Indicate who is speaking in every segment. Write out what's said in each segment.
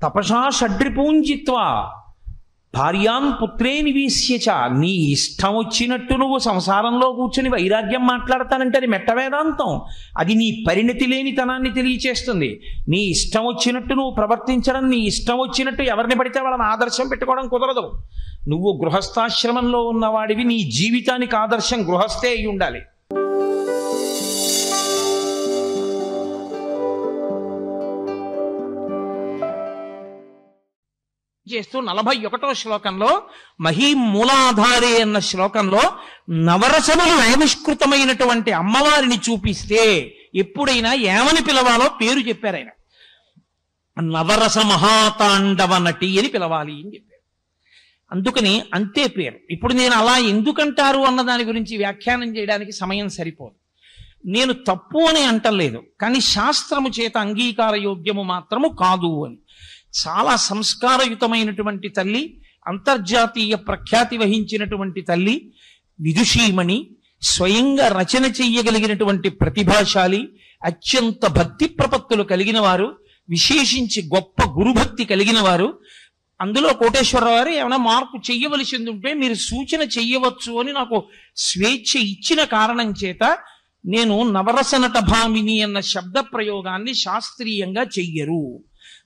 Speaker 1: తపసా షడ్రిపూంజిత్వా భార్యాన్ పుత్రే నివేశ్యచ. నీ ఇష్టం వచ్చినట్టు నువ్వు సంసారంలో కూర్చొని వైరాగ్యం మాట్లాడతానంటే అది మెట్ట వేదాంతం. అది నీ పరిణతి లేనితనాన్ని తెలియచేస్తుంది. నీ ఇష్టం వచ్చినట్టు నువ్వు ప్రవర్తించడం, నీ ఇష్టం వచ్చినట్టు ఎవరిని పడితే వాళ్ళని ఆదర్శం పెట్టుకోవడం కుదరదు. నువ్వు గృహస్థాశ్రమంలో ఉన్నవాడివి, నీ జీవితానికి ఆదర్శం గృహస్థే అయి ఉండాలి. చేస్తూ 41వ శ్లోకంలో మహీమూలాధారే అన్న శ్లోకంలో నవరసములు నైమిష్కృతమైనటువంటి అమ్మవారిని చూపిస్తే ఎప్పుడైనా ఏమని పిలవాలో పేరు చెప్పారు ఆయన. నవరస మహాతాండవ నటి అని పిలవాలి అని చెప్పారు. అందుకని అంతే పేరు. ఇప్పుడు నేను అలా ఎందుకంటారు అన్న దాని గురించి వ్యాఖ్యానం చేయడానికి సమయం సరిపోదు. నేను తప్పు అని అంటలేదు, కానీ శాస్త్రము చేత అంగీకార యోగ్యము మాత్రము కాదు అని. చాలా సంస్కారయుతమైనటువంటి తల్లి, అంతర్జాతీయ ప్రఖ్యాతి వహించినటువంటి తల్లి, విదుషీమణి, స్వయంగా రచన చెయ్యగలిగినటువంటి ప్రతిభాశాలి, అత్యంత భక్తి ప్రపత్తులు కలిగిన వారు, విశేషించి గొప్ప గురుభక్తి కలిగిన వారు. అందులో కోటేశ్వరరావు గారు ఏమైనా మార్పు చెయ్యవలసింది ఉంటే మీరు సూచన చెయ్యవచ్చు అని నాకు స్వేచ్ఛ ఇచ్చిన కారణం చేత నేను నవరసనట భామిని అన్న శబ్ద ప్రయోగాన్ని శాస్త్రీయంగా చెయ్యరు.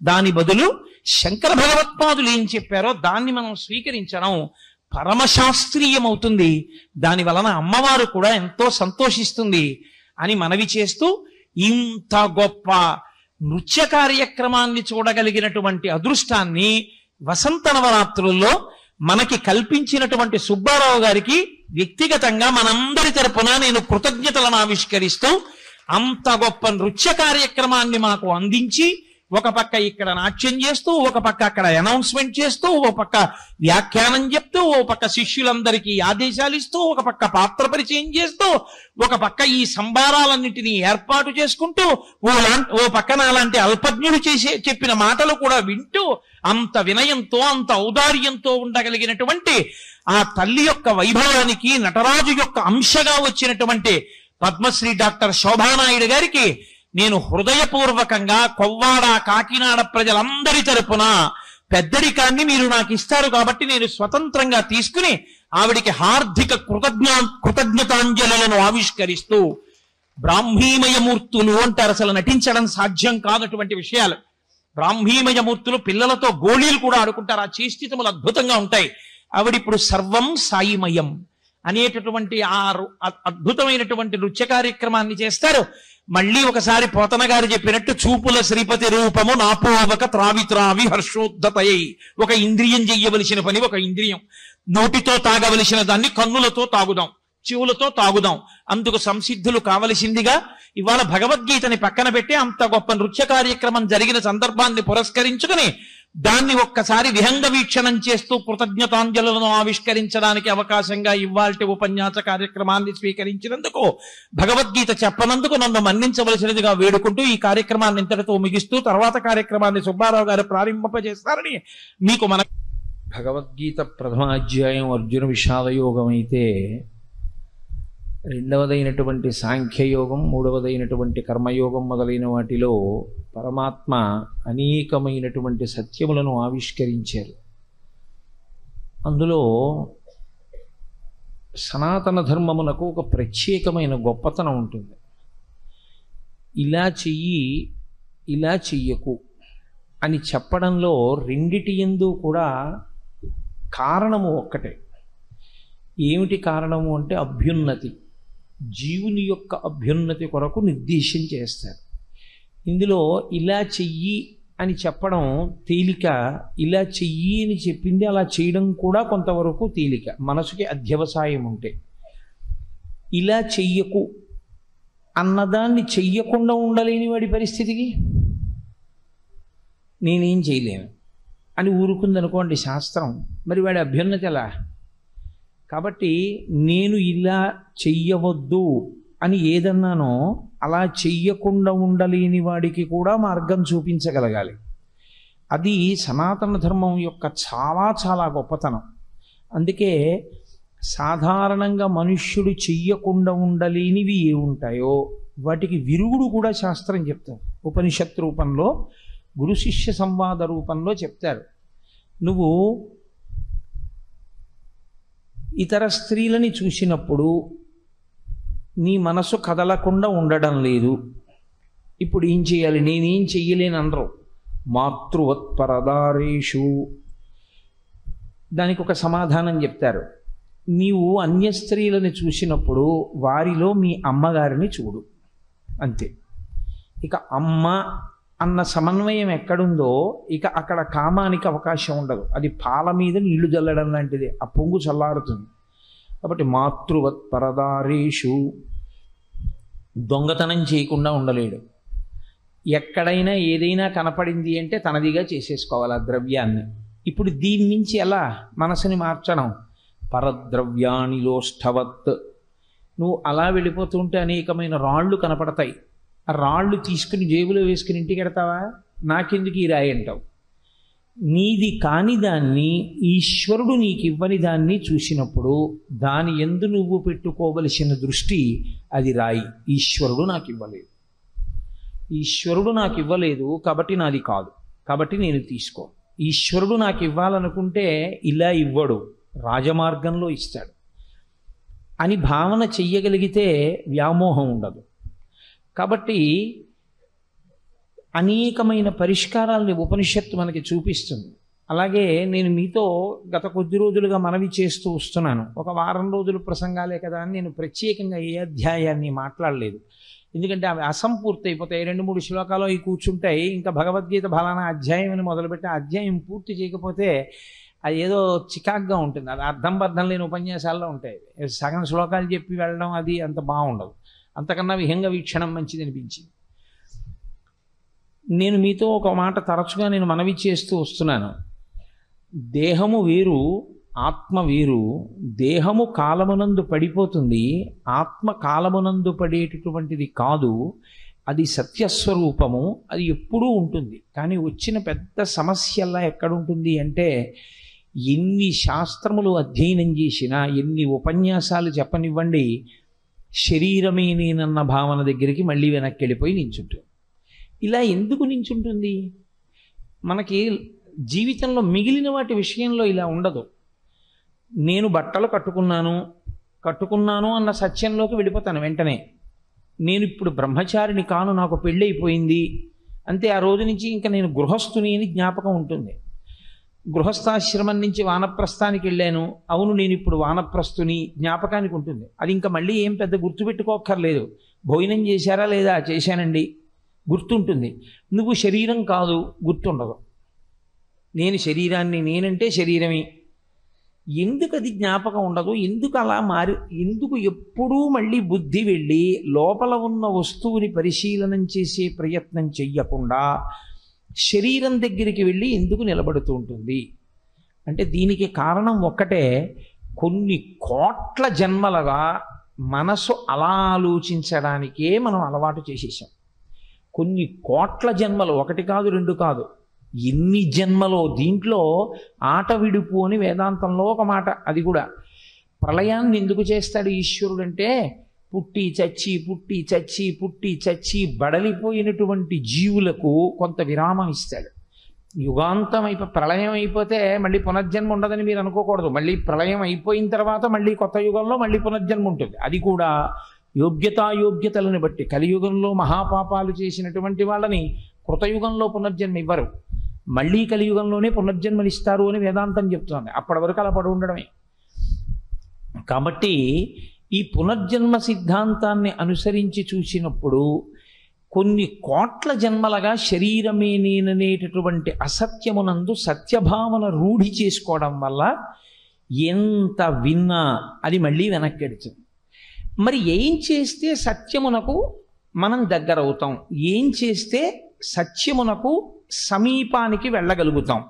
Speaker 1: దాని బదులు శంకర భగవత్పాదులు ఏం చెప్పారో దాన్ని మనం స్వీకరించడం పరమశాస్త్రీయమవుతుంది. దాని వలన అమ్మవారు కూడా ఎంతో సంతోషిస్తుంది అని మనవి చేస్తూ, ఇంత గొప్ప నృత్య కార్యక్రమాన్ని చూడగలిగినటువంటి అదృష్టాన్ని వసంత నవరాత్రుల్లో మనకి కల్పించినటువంటి సుబ్బారావు గారికి వ్యక్తిగతంగా మనందరి తరపున నేను కృతజ్ఞతలను ఆవిష్కరిస్తూ, అంత గొప్ప నృత్య కార్యక్రమాన్ని మాకు అందించి, ఒక పక్క ఇక్కడ నాట్యం చేస్తూ, ఒక పక్క అక్కడ అనౌన్స్మెంట్ చేస్తూ, ఒక పక్క వ్యాఖ్యానం చెప్తూ, ఒక పక్క శిష్యులందరికీ ఆదేశాలు ఇస్తూ, ఒక పక్క పాత్ర పరిచయం చేస్తూ, ఒక పక్క ఈ సంభారాలన్నింటినీ ఏర్పాటు చేసుకుంటూ, ఓ పక్కన అలాంటి అల్పజ్ఞుడు చెప్పిన మాటలు కూడా వింటూ, అంత వినయంతో అంత ఔదార్యంతో ఉండగలిగినటువంటి ఆ తల్లి యొక్క వైభవానికి నటరాజు యొక్క అంశగా వచ్చినటువంటి పద్మశ్రీ డాక్టర్ శోభానాయుడు గారికి నేను హృదయపూర్వకంగా కొవ్వాడ కాకినాడ ప్రజలందరి తరపున పెద్దరికాన్ని మీరు నాకు ఇస్తారు కాబట్టి నేను స్వతంత్రంగా తీసుకుని ఆవిడికి హార్దిక కృతజ్ఞతాంజలులను ఆవిష్కరిస్తూ, బ్రాహ్మీమయమూర్తులు అంటారు, అసలు నటించడం సాధ్యం కానటువంటి విషయాలు. బ్రాహ్మీమయమూర్తులు పిల్లలతో గోళీలు కూడా ఆడుకుంటారు, ఆ చేష్టితములు అద్భుతంగా ఉంటాయి. ఆవిడిప్పుడు సర్వం సాయిమయం అనేటటువంటి ఆ అద్భుతమైనటువంటి నృత్య కార్యక్రమాన్ని చేస్తారు. మళ్ళీ ఒకసారి పోతన గారు చెప్పినట్టు, చూపుల శ్రీపతి రూపము నాపోవక త్రావి త్రావి హర్షోద్ధతయై. ఒక ఇంద్రియం చెయ్యవలసిన పని ఒక ఇంద్రియం, నోటితో తాగవలసిన దాన్ని కన్నులతో తాగుదాం, చెవులతో తాగుదాం. అందుకు సంసిద్ధులు కావలసిందిగా ఇవాళ భగవద్గీతని పక్కన పెట్టి అంత గొప్ప నృత్య కార్యక్రమం జరిగిన సందర్భాన్ని పురస్కరించుకుని దాన్ని ఒక్కసారి విహంగ వీక్షణం చేస్తూ కృతజ్ఞతాంజలులను ఆవిష్కరించడానికి అవకాశంగా ఇవాల్టి ఉపన్యాస కార్యక్రమాన్ని స్వీకరించినందుకు, భగవద్గీత చెప్పనందుకు నన్ను మన్నించవలసినదిగా వేడుకుంటూ ఈ కార్యక్రమాన్ని ఇంతటితో ముగిస్తూ తర్వాత కార్యక్రమాన్ని సుబ్బారావు గారు ప్రారంభింపజేస్తారని మీకు మన భగవద్గీత ప్రథమాధ్యాయం అర్జున విషాదయోగం అయితే, రెండవదైనటువంటి సాంఖ్యయోగం, మూడవదైనటువంటి కర్మయోగం మొదలైన వాటిలో పరమాత్మ అనేకమైనటువంటి సత్యములను ఆవిష్కరించారు. అందులో సనాతన ధర్మమునకు ఒక ప్రత్యేకమైన గొప్పతనం ఉంటుంది. ఇలా చెయ్యి, ఇలా చెయ్యకు అని చెప్పడంలో రెండిటి యందు కూడా కారణము ఒక్కటే. ఏమిటి కారణము అంటే అభ్యున్నతి, జీవుని యొక్క అభ్యున్నతి కొరకు నిర్దేశం చేస్తారు. ఇందులో ఇలా చెయ్యి అని చెప్పడం తేలిక, ఇలా చెయ్యి అని చెప్పింది అలా చేయడం కూడా కొంతవరకు తేలిక, మనసుకి అధ్యవసాయం ఉంటే. ఇలా చెయ్యకు అన్నదాన్ని చెయ్యకుండా ఉండలేని వాడి పరిస్థితికి నేనేం చేయలేను అని ఊరుకుందనుకోండి శాస్త్రం, మరి వాడి అభ్యున్నతి ఎలా? కాబట్టి నేను ఇలా చెయ్యవద్దు అని ఏదన్నానో అలా చెయ్యకుండా ఉండలేని వాడికి కూడా మార్గం చూపించగలగాలి. అది సనాతన ధర్మం యొక్క చాలా చాలా గొప్పతనం. అందుకే సాధారణంగా మనుష్యుడు చెయ్యకుండా ఉండలేనివి ఏ ఉంటాయో వాటికి విరుగుడు కూడా శాస్త్రం చెప్తారు. ఉపనిషత్ రూపంలో గురు శిష్య సంవాద రూపంలో చెప్తారు. నువ్వు ఇతర స్త్రీలని చూసినప్పుడు నీ మనసు కదలకుండా ఉండడం లేదు. ఇప్పుడు ఏం చేయాలి? నేనేం చెయ్యలేని అనరు. మాతృవత్పరదారేషు దానికి ఒక సమాధానం చెప్తారు. నీవు అన్య స్త్రీలని చూసినప్పుడు వారిలో మీ అమ్మగారిని చూడు, అంతే. ఇక అమ్మ అన్న సమన్వయం ఎక్కడుందో ఇక అక్కడ కామానికి అవకాశం ఉండదు. అది పాల మీద నీళ్లు చల్లడం లాంటిది, ఆ పొంగు చల్లారుతుంది. కాబట్టి మాతృవత్పరదారేషు దొంగతనం చేయకుండా ఉండలేడు. ఎక్కడైనా ఏదైనా కనపడింది అంటే తనదిగా చేసేసుకోవాలి ఆ ద్రవ్యాన్ని. ఇప్పుడు దీని నుంచి ఎలా మనసుని మార్చడం? పరద్రవ్యానిలోష్ఠవత్. నువ్వు అలా వెళ్ళిపోతుంటే అనేకమైన రాళ్ళు కనపడతాయి. ఆ రాళ్ళు తీసుకుని జేబులో వేసుకుని ఇంటికి వెడతావా? నాకెందుకు ఈ రాయి అంటావు. నీది కాని దాన్ని, ఈశ్వరుడు నీకు ఇవ్వని దాన్ని చూసినప్పుడు దాని యందు నువ్వు పెట్టుకోవలసిన దృష్టి అది రాయి. ఈశ్వరుడు నాకు ఇవ్వలేదు, ఈశ్వరుడు నాకు ఇవ్వలేదు కాబట్టి నాది కాదు, కాబట్టి నేను తీసుకో. ఈశ్వరుడు నాకు ఇవ్వాలనుకుంటే ఇలా ఇవ్వడు, రాజమార్గంలో ఇస్తాడు అని భావన చెయ్యగలిగితే వ్యామోహం ఉండదు. కాబట్టి అనేకమైన పరిష్కారాలని ఉపనిషత్తు మనకి చూపిస్తుంది. అలాగే నేను మీతో గత కొద్ది రోజులుగా మనవి చేస్తూ వస్తున్నాను. ఒక వారం రోజులు ప్రసంగాలే కదా అని నేను ప్రత్యేకంగా ఏ అధ్యాయాన్ని మాట్లాడలేదు. ఎందుకంటే అవి అసంపూర్తి అయిపోతాయి. 2-3 శ్లోకాలు అవి కూర్చుంటాయి. ఇంకా భగవద్గీత ఫలానా అధ్యాయం అని మొదలుపెట్టి అధ్యాయం పూర్తి చేయకపోతే అది ఏదో చికాగ్గా ఉంటుంది. అది అర్థం బద్ధం లేని ఉపన్యాసాల్లో ఉంటాయి. సగం శ్లోకాలు చెప్పి వెళ్ళడం అది అంత బాగుండదు. అంతకన్నా విహంగ వీక్షణం మంచిది అనిపించింది. నేను మీతో ఒక మాట తరచుగా నేను మనవి చేస్తూ వస్తున్నాను. దేహము వేరు, ఆత్మ వేరు. దేహము కాలమునందు పడిపోతుంది, ఆత్మ కాలమునందు పడేటటువంటిది కాదు. అది సత్యస్వరూపము, అది ఎప్పుడూ ఉంటుంది. కానీ వచ్చిన పెద్ద సమస్యల్లా ఎక్కడుంటుంది అంటే, ఎన్ని శాస్త్రములు అధ్యయనం చేసినా, ఎన్ని ఉపన్యాసాలు చెప్పనివ్వండి, శరీరమే నేనన్న భావన దగ్గరికి మళ్ళీ వెనక్కి వెళ్ళిపోయి నించుంటుంది. ఇలా ఎందుకు నించుంటుంది? మనకి జీవితంలో మిగిలిన వాటి విషయంలో ఇలా ఉండదు. నేను బట్టలు కట్టుకున్నాను అన్న సత్యంలోకి వెళ్ళిపోతాను వెంటనే. నేను ఇప్పుడు బ్రహ్మచారిని కాను, నాకు పెళ్ళి అయిపోయింది అంతే. ఆ రోజు నుంచి ఇంకా నేను గృహస్థుని అని జ్ఞాపకం ఉంటుంది. గృహస్థాశ్రమం నుంచి వానప్రస్థానికి వెళ్ళాను, అవును నేను ఇప్పుడు వానప్రస్థుని జ్ఞాపకానికి ఉంటుంది. అది ఇంకా మళ్ళీ ఏం పెద్ద గుర్తుపెట్టుకోక్కర్లేదు. భోజనం చేశారా లేదా? చేశానండి, గుర్తుంటుంది. నువ్వు శరీరం కాదు, గుర్తుండదు. నేను శరీరాన్ని, నేనంటే శరీరమే. ఎందుకు అది జ్ఞాపకం ఉండదు? ఎందుకు అలా ఎందుకు ఎప్పుడూ మళ్ళీ బుద్ధి వెళ్ళి లోపల ఉన్న వస్తువుని పరిశీలనం చేసే ప్రయత్నం చెయ్యకుండా శరీరం దగ్గరికి వెళ్ళి ఎందుకు నిలబడుతూ ఉంటుంది అంటే, దీనికి కారణం ఒక్కటే. కొన్ని కోట్ల జన్మలుగా మనసు అలా ఆలోచించడానికే మనం అలవాటు చేసేసాం. కొన్ని కోట్ల జన్మలు, 1 కాదు 2 కాదు, ఎన్ని జన్మలో. దీంట్లో ఆట విడుపు అని వేదాంతంలో ఒక మాట. అది కూడా ప్రళయాన్ని ఎందుకు చేస్తాడు ఈశ్వరుడు అంటే, పుట్టి చచ్చి బడలిపోయినటువంటి జీవులకు కొంత విరామం ఇస్తాడు. యుగాంతం ప్రళయం అయిపోతే మళ్ళీ పునర్జన్మ ఉండదని మీరు అనుకోకూడదు. మళ్ళీ ప్రళయం అయిపోయిన తర్వాత మళ్ళీ కొత్త యుగంలో మళ్ళీ పునర్జన్మ ఉంటుంది. అది కూడా యోగ్యతలను బట్టి. కలియుగంలో మహాపాపాలు చేసినటువంటి వాళ్ళని కృతయుగంలో పునర్జన్మ ఇవ్వరు, మళ్ళీ కలియుగంలోనే పునర్జన్మనిస్తారు అని వేదాంతం చెప్తుంది. అప్పటి వరకు అలా పడి ఉండడమే. కాబట్టి ఈ పునర్జన్మ సిద్ధాంతాన్ని అనుసరించి చూసినప్పుడు కొన్ని కోట్ల జన్మలుగా శరీరమే నేననేటటువంటి అసత్యమునందు సత్యభావన రూఢి చేసుకోవడం వల్ల ఎంత విన్నా అది మళ్ళీ వెనక్కెడుతుంది. మరి ఏం చేస్తే సత్యమునకు మనం దగ్గర అవుతాం? ఏం చేస్తే సత్యమునకు సమీపానికి వెళ్ళగలుగుతాం?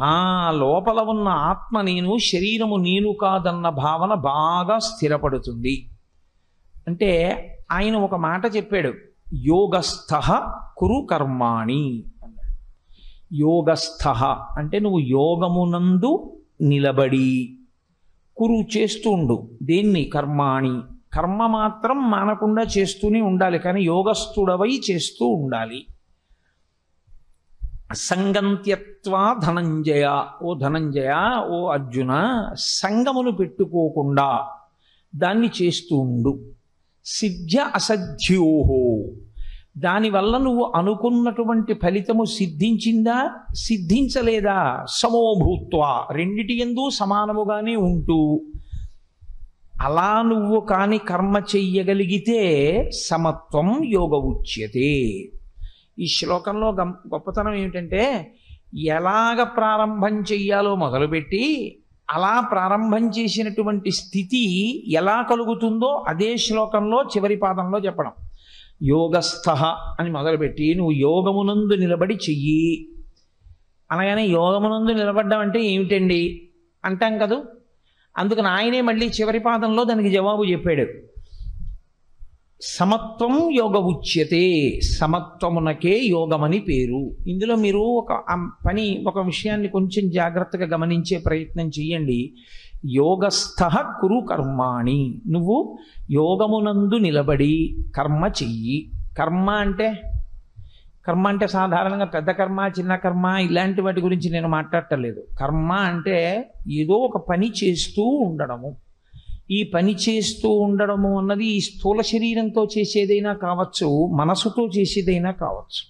Speaker 1: ఆ లోపల ఉన్న ఆత్మ నేను, శరీరము నేను కాదన్న భావన బాగా స్థిరపడుతుంది. అంటే ఆయన ఒక మాట చెప్పాడు, యోగస్థః కురు కర్మాణి అన్నాడు. యోగస్థః అంటే నువ్వు యోగమునందు నిలబడి, కురు చేస్తూ ఉండు. దేన్ని? కర్మాణి. కర్మ మాత్రం మానకుండా చేస్తూనే ఉండాలి, కానీ యోగస్థుడవై చేస్తూ ఉండాలి. సంగం త్యక్త్వా ధనంజయ, ఓ ధనంజయ, ఓ అర్జున, సంగమును పెట్టుకోకుండా దాన్ని చేస్తూ ఉండు. సిద్ధ్య అసధ్యోహో, దానివల్ల నువ్వు అనుకున్నటువంటి ఫలితము సిద్ధించిందా సిద్ధించలేదా, సమోభూత్వా, రెండిటి యందు సమానముగానే ఉంటూ అలా నువ్వు కాని కర్మ చెయ్యగలిగితే సమత్వం యోగ ఉచ్యతే. ఈ శ్లోకంలో గొప్పతనం ఏమిటంటే, ఎలాగ ప్రారంభం చెయ్యాలో మొదలుపెట్టి అలా ప్రారంభం చేసినటువంటి స్థితి ఎలా కలుగుతుందో అదే శ్లోకంలో చివరి పాదంలో చెప్పడం. యోగస్థ అని మొదలుపెట్టి నువ్వు యోగమునందు నిలబడి చెయ్యి అనగానే, యోగమునందు నిలబడ్డం అంటే ఏమిటండి అంటాం కదూ. అందుకని ఆయనే మళ్ళీ చివరి పాదంలో దానికి జవాబు చెప్పాడు. సమత్వం యోగ ఉచ్యతే, సమత్వమునకే యోగమని పేరు. ఇందులో మీరు ఒక విషయాన్ని కొంచెం జాగ్రత్తగా గమనించే ప్రయత్నం చెయ్యండి. యోగస్థ కురు కర్మాణి, నువ్వు యోగమునందు నిలబడి కర్మ చెయ్యి. కర్మ అంటే సాధారణంగా పెద్ద కర్మ, చిన్న కర్మ ఇలాంటి వాటి గురించి నేను మాట్లాడటలేదు. కర్మ అంటే ఏదో ఒక పని చేస్తూ ఉండడము. ఈ పని చేస్తూ ఉండడము అన్నది ఈ స్థూల శరీరంతో చేసేదైనా కావచ్చు, మనసుతో చేసేదైనా కావచ్చు.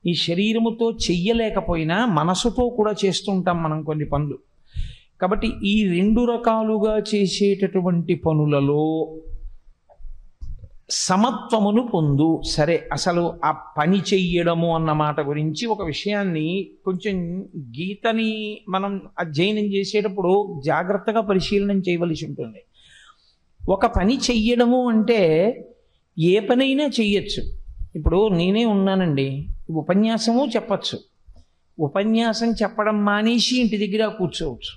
Speaker 1: ఈ శరీరముతో చెయ్యలేకపోయినా మనసుతో కూడా చేస్తుంటాం మనం కొన్ని పనులు. కాబట్టి ఈ రెండు రకాలుగా చేసేటటువంటి పనులలో సమత్వమును పొందు. సరే, అసలు ఆ పని చెయ్యడము అన్న మాట గురించి ఒక విషయాన్ని కొంచెం గీతని మనం అధ్యయనం చేసేటప్పుడు జాగ్రత్తగా పరిశీలన చేయవలసి ఉంటుంది. ఒక పని చెయ్యడము అంటే ఏ పనైనా చెయ్యొచ్చు. ఇప్పుడు నేనే ఉన్నానండి, ఉపన్యాసము చెప్పచ్చు. ఉపన్యాసం చెప్పడం మానేసి ఇంటి దగ్గర కూర్చోవచ్చు.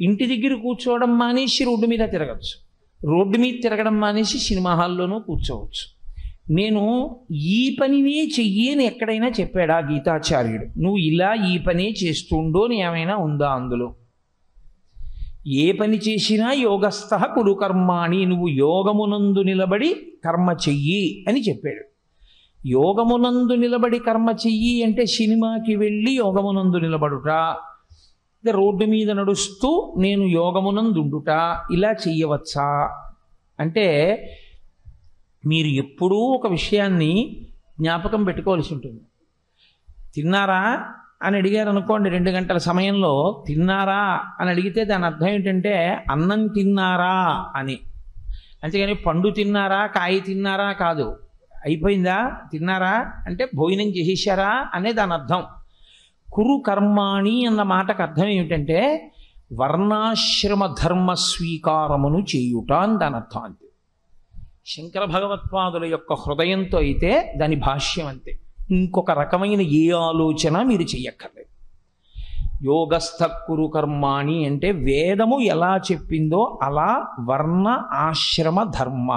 Speaker 1: ఇంటి దగ్గర కూర్చోవడం మానేసి రోడ్డు మీద తిరగచ్చు. రోడ్డు మీద తిరగడం మానేసి సినిమా హాల్లోనూ కూర్చోవచ్చు. నేను ఈ పనినే చెయ్యి అని ఎక్కడైనా చెప్పాడా గీతాచార్యుడు? నువ్వు ఇలా ఈ పనే చేస్తుండో అని ఏమైనా ఉందా అందులో? ఏ పని చేసినా యోగస్థ కురు కర్మాణి, నువ్వు యోగమునందు నిలబడి కర్మ చెయ్యి అని చెప్పాడు. యోగమునందు నిలబడి కర్మ చెయ్యి అంటే సినిమాకి వెళ్ళి యోగమునందు నిలబడుట, రోడ్డు మీద నడుస్తూ నేను యోగమునందుండుట, ఇలా చెయ్యవచ్చా అంటే మీరు ఎప్పుడూ ఒక విషయాన్ని జ్ఞాపకం పెట్టుకోవాల్సి ఉంటుంది. తిన్నారా అని అడిగారు అనుకోండి, 2 గంటల సమయంలో తిన్నారా అని అడిగితే దాని అర్థం ఏంటంటే అన్నం తిన్నారా అని. అంతేగాని పండు తిన్నారా, కాయ తిన్నారా కాదు. అయిపోయిందా, తిన్నారా అంటే భోజనం చేసేశారా అనే దాని అర్థం. కురు కర్మాణి అన్న మాటకు అర్థం ఏమిటంటే వర్ణాశ్రమ ధర్మ స్వీకారమును చేయుట అని దాని అర్థం. అంతే. శంకర భగవత్పాదుల యొక్క హృదయంతో అయితే దాని భాష్యం అంతే. ఇంకొక రకమైన ఏ ఆలోచన మీరు చెయ్యక్కర్లేదు. యోగస్థ కురు కర్మాణి అంటే వేదము ఎలా చెప్పిందో అలా వర్ణ ఆశ్రమ ధర్మ.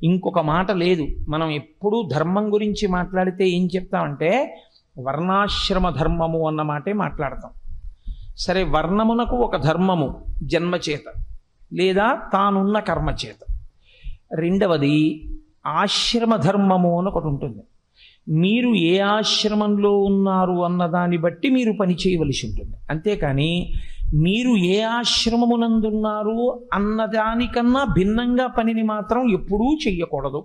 Speaker 1: ఇంకొక మాట లేదు. మనం ఎప్పుడూ ధర్మం గురించి మాట్లాడితే ఏం చెప్తామంటే వర్ణాశ్రమ ధర్మము అన్న మాటే మాట్లాడతాం. సరే, వర్ణమునకు ఒక ధర్మము జన్మచేత లేదా తానున్న కర్మచేత. రెండవది ఆశ్రమ ధర్మము అని ఒకటి ఉంటుంది. మీరు ఏ ఆశ్రమంలో ఉన్నారు అన్నదాన్ని బట్టి మీరు పని చేయవలసి ఉంటుంది. అంతేకాని మీరు ఏ ఆశ్రమమునందున్నారు అన్నదానికన్నా భిన్నంగా పనిని మాత్రం ఎప్పుడూ చెయ్యకూడదు.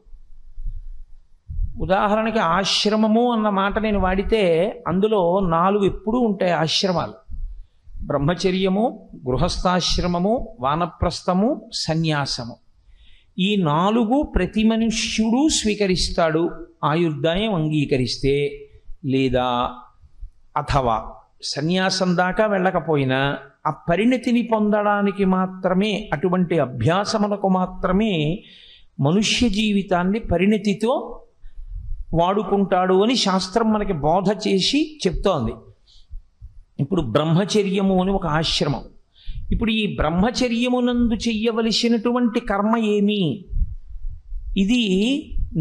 Speaker 1: ఉదాహరణకి ఆశ్రమము అన్న మాట నేను వాడితే అందులో 4 ఎప్పుడూ ఉంటాయి ఆశ్రమాలు: బ్రహ్మచర్యము, గృహస్థాశ్రమము, వానప్రస్థము, సన్యాసము. ఈ 4 ప్రతి మనుష్యుడు స్వీకరిస్తాడు ఆయుర్దాయం అంగీకరిస్తే. లేదా అథవా సన్యాసం దాకా వెళ్ళకపోయినా ఆ పరిణతిని పొందడానికి మాత్రమే, అటువంటి అభ్యాసములకు మాత్రమే మనుష్య జీవితాన్ని పరిణతితో వాడుకుంటాడు అని శాస్త్రం మనకి బోధ చేసి చెప్తోంది. ఇప్పుడు బ్రహ్మచర్యము అని ఒక ఆశ్రమం. ఇప్పుడు ఈ బ్రహ్మచర్యమునందు చెయ్యవలసినటువంటి కర్మ ఏమి? ఇది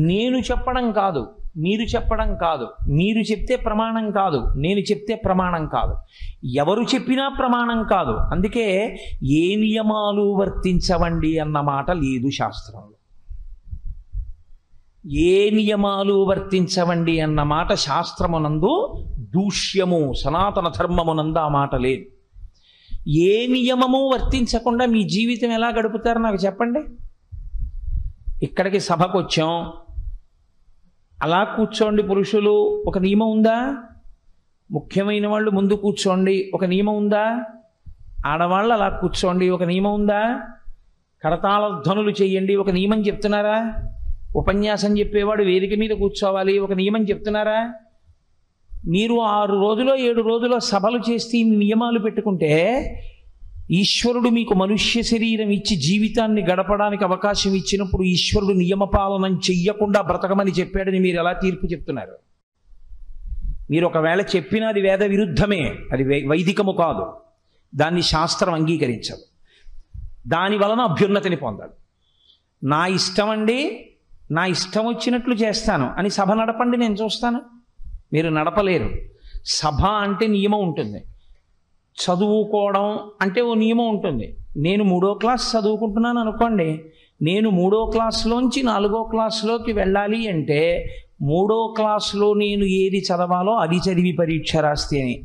Speaker 1: నేను చెప్పడం కాదు, మీరు చెప్పడం కాదు, మీరు చెప్తే ప్రమాణం కాదు, నేను చెప్తే ప్రమాణం కాదు, ఎవరు చెప్పినా ప్రమాణం కాదు. అందుకే ఏ నియమాలు వర్తించవండి అన్న మాట లేదు శాస్త్రంలో. ఏ నియమాలు వర్తించవండి అన్న మాట శాస్త్రమునందు దూష్యము, సనాతన ధర్మమునందు ఆ మాట లేదు. ఏ నియమము వర్తించకుండా మీ జీవితం ఎలా గడుపుతారో నాకు చెప్పండి. ఇక్కడికి సభకు వచ్చాం, అలా కూర్చోండి పురుషులు, ఒక నియమం ఉందా? ముఖ్యమైన వాళ్ళు ముందు కూర్చోండి, ఒక నియమం ఉందా? ఆడవాళ్ళు అలా కూర్చోండి, ఒక నియమం ఉందా? కరతాళ ధ్వనులు చేయండి, ఒక నియమం చెప్తున్నారా? ఉపన్యాసం చెప్పేవాడు వేదిక మీద కూర్చోవాలి, ఒక నియమం చెప్తున్నారా? మీరు 6 రోజులో 7 రోజులో సభలు చేసి నియమాలు పెట్టుకుంటే ఈశ్వరుడు మీకు మనుష్య శరీరం ఇచ్చి జీవితాన్ని గడపడానికి అవకాశం ఇచ్చినప్పుడు ఈశ్వరుడు నియమపాలనం చెయ్యకుండా బ్రతకమని చెప్పాడని మీరు ఎలా తీర్పు చెప్తున్నారు? మీరు ఒకవేళ చెప్పినా అది వేద విరుద్ధమే, అది వైదికము కాదు, దాన్ని శాస్త్రం అంగీకరించదు. దాని వలన అభ్యున్నతిని పొందాలి. నా ఇష్టం అండి, నా ఇష్టం వచ్చినట్లు చేస్తాను అని సభ నడపండి, నేను చూస్తాను. మీరు నడపలేరు. సభ అంటే నియమం ఉంటుంది, చదువుకోవడం అంటే ఓ నియమం ఉంటుంది. నేను 3వ క్లాస్ చదువుకుంటున్నాను అనుకోండి, నేను 3వ క్లాస్లోంచి 4వ క్లాస్లోకి వెళ్ళాలి అంటే 3వ క్లాస్లో నేను ఏది చదవాలో అది చదివి పరీక్ష రాస్తేనే.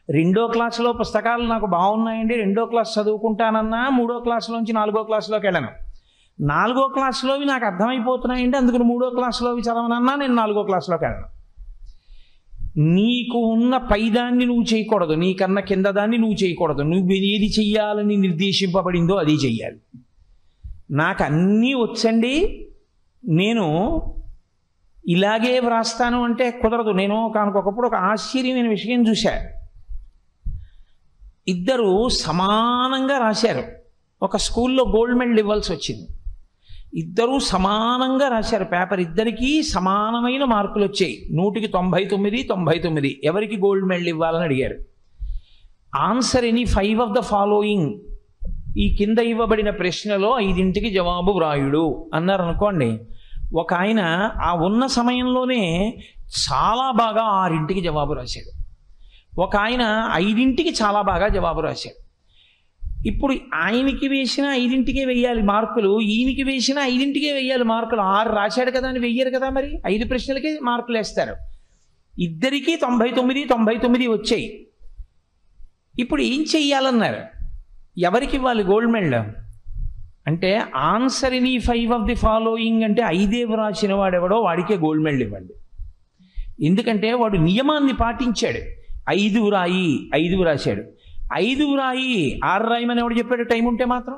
Speaker 1: 2వ క్లాసులో పుస్తకాలు నాకు బాగున్నాయండి, 2వ క్లాస్ చదువుకుంటానన్నా 3వ క్లాస్లోంచి 4వ క్లాస్లోకి వెళ్ళను. 4వ క్లాస్లోవి నాకు అర్థమైపోతున్నాయండి, అందుకని 3వ క్లాస్లోవి చదవనన్నా నేను 4వ క్లాస్లోకి వెళ్ళను. నీకు ఉన్న పైదాన్ని నువ్వు చేయకూడదు, నీకన్నా కింద దాన్ని నువ్వు చేయకూడదు. నువ్వు ఏది చెయ్యాలని నిర్దేశింపబడిందో అది చెయ్యాలి. నాకు అన్నీ వచ్చండి, నేను ఇలాగే వ్రాస్తాను అంటే కుదరదు. నేను ఒకప్పుడు ఒక ఆశ్చర్యమైన విషయం చూశా. ఇద్దరు సమానంగా రాశారు, ఒక స్కూల్లో గోల్డ్ మెడల్ ఇవ్వాల్సి వచ్చింది. ఇద్దరూ సమానంగా రాశారు పేపర్, ఇద్దరికీ సమానమైన మార్కులు వచ్చాయి, 100కి 99, 99. ఎవరికి గోల్డ్ మెడల్ ఇవ్వాలని అడిగారు. Answer any 5 of the following, ఈ కింద ఇవ్వబడిన ప్రశ్నలో 5ంటికి జవాబు వ్రాయుడు అన్నారు అనుకోండి. ఒక ఆయన ఆ ఉన్న సమయంలోనే చాలా బాగా 6ంటికి జవాబు రాశాడు, ఒక ఆయన 5ంటికి చాలా బాగా జవాబు రాశాడు. ఇప్పుడు ఆయనకి వేసిన 5ంటికే వెయ్యాలి మార్కులు, ఈయనకి వేసిన 5ంటికే వెయ్యాలి మార్కులు. 6 రాశాడు కదా అని వెయ్యరు కదా, మరి 5 ప్రశ్నలకే మార్కులు వేస్తారు. ఇద్దరికీ 99, 99 వచ్చాయి. ఇప్పుడు ఏం చెయ్యాలన్నారు? ఎవరికి ఇవ్వాలి గోల్డ్ మెడల్ అంటే? Answer in 5 of the following అంటే 5 రాసిన వాడెవడో వాడికే గోల్డ్ మెడల్ ఇవ్వండి. ఎందుకంటే వాడు నియమాన్ని పాటించాడు. 5 రాయి, 5 రాశాడు. 5 రాయి, 6 రాయమని ఎవడు చెప్పాడు? టైం ఉంటే మాత్రం.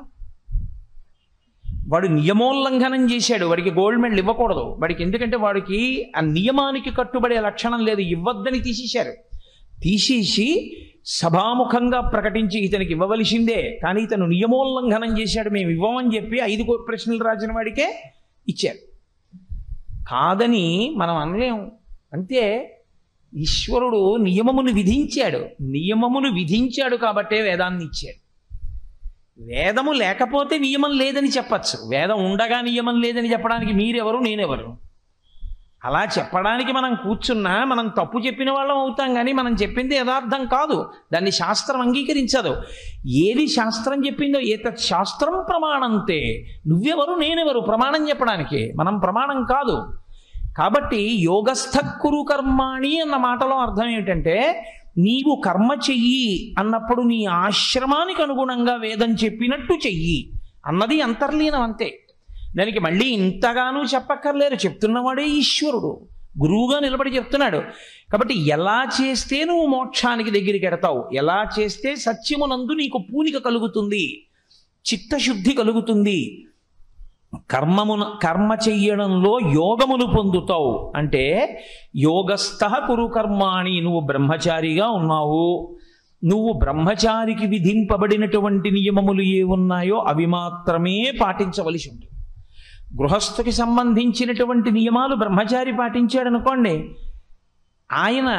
Speaker 1: వాడు నియమోల్లంఘనం చేశాడు, వాడికి గోల్డ్ మెడల్ ఇవ్వకూడదు వాడికి. ఎందుకంటే వాడికి ఆ నియమానికి కట్టుబడే లక్షణం లేదు, ఇవ్వద్దని తీసేశారు. తీసేసి సభాముఖంగా ప్రకటించి ఇతనికి ఇవ్వవలసిందే, కానీ ఇతను నియమోల్లంఘనం చేశాడు, మేము ఇవ్వమని చెప్పి 5 ప్రశ్నలు రాసిన వాడికే ఇచ్చారు. కాదని మనం అనలేం. అంతే, ఈశ్వరుడు నియమమును విధించాడు, నియమమును విధించాడు కాబట్టే వేదాన్ని ఇచ్చాడు. వేదము లేకపోతే నియమం లేదని చెప్పచ్చు, వేదం ఉండగా నియమం లేదని చెప్పడానికి మీరెవరు, నేనెవరు? అలా చెప్పడానికి మనం కూర్చున్నా మనం తప్పు చెప్పిన వాళ్ళం అవుతాం, కానీ మనం చెప్పింది యథార్థం కాదు, దాన్ని శాస్త్రం అంగీకరించదు. ఏది శాస్త్రం చెప్పిందో ఏతత్ శాస్త్రం ప్రమాణంతే. నువ్వెవరు, నేనెవరు ప్రమాణం చెప్పడానికి? మనం ప్రమాణం కాదు. కాబట్టి యోగస్థ కురు కర్మాణి అన్న మాటలో అర్థం ఏమిటంటే, నీవు కర్మ చెయ్యి అన్నప్పుడు నీ ఆశ్రమానికి అనుగుణంగా వేదం చెప్పినట్టు చెయ్యి అన్నది అంతర్లీనం, అంతే. దానికి మళ్ళీ ఇంతగానూ చెప్పక్కర్లేరు, చెప్తున్నవాడే ఈశ్వరుడు, గురువుగా నిలబడి చెప్తున్నాడు. కాబట్టి ఎలా చేస్తే నువ్వు మోక్షానికి దగ్గరికి ఎడతావు, ఎలా చేస్తే సత్యమునందు నీకు పూనిక కలుగుతుంది, చిత్తశుద్ధి కలుగుతుంది, కర్మ చెయ్యడంలో యోగమును పొందుతావు అంటే, యోగస్థ కురు కర్మాణి, నువ్వు బ్రహ్మచారిగా ఉన్నావు, నువ్వు బ్రహ్మచారికి విధింపబడినటువంటి నియమములు ఏ ఉన్నాయో అవి మాత్రమే పాటించవలసి ఉంటుంది. గృహస్థుకి సంబంధించినటువంటి నియమాలు బ్రహ్మచారి పాటించాడు అనుకోండి, ఆయన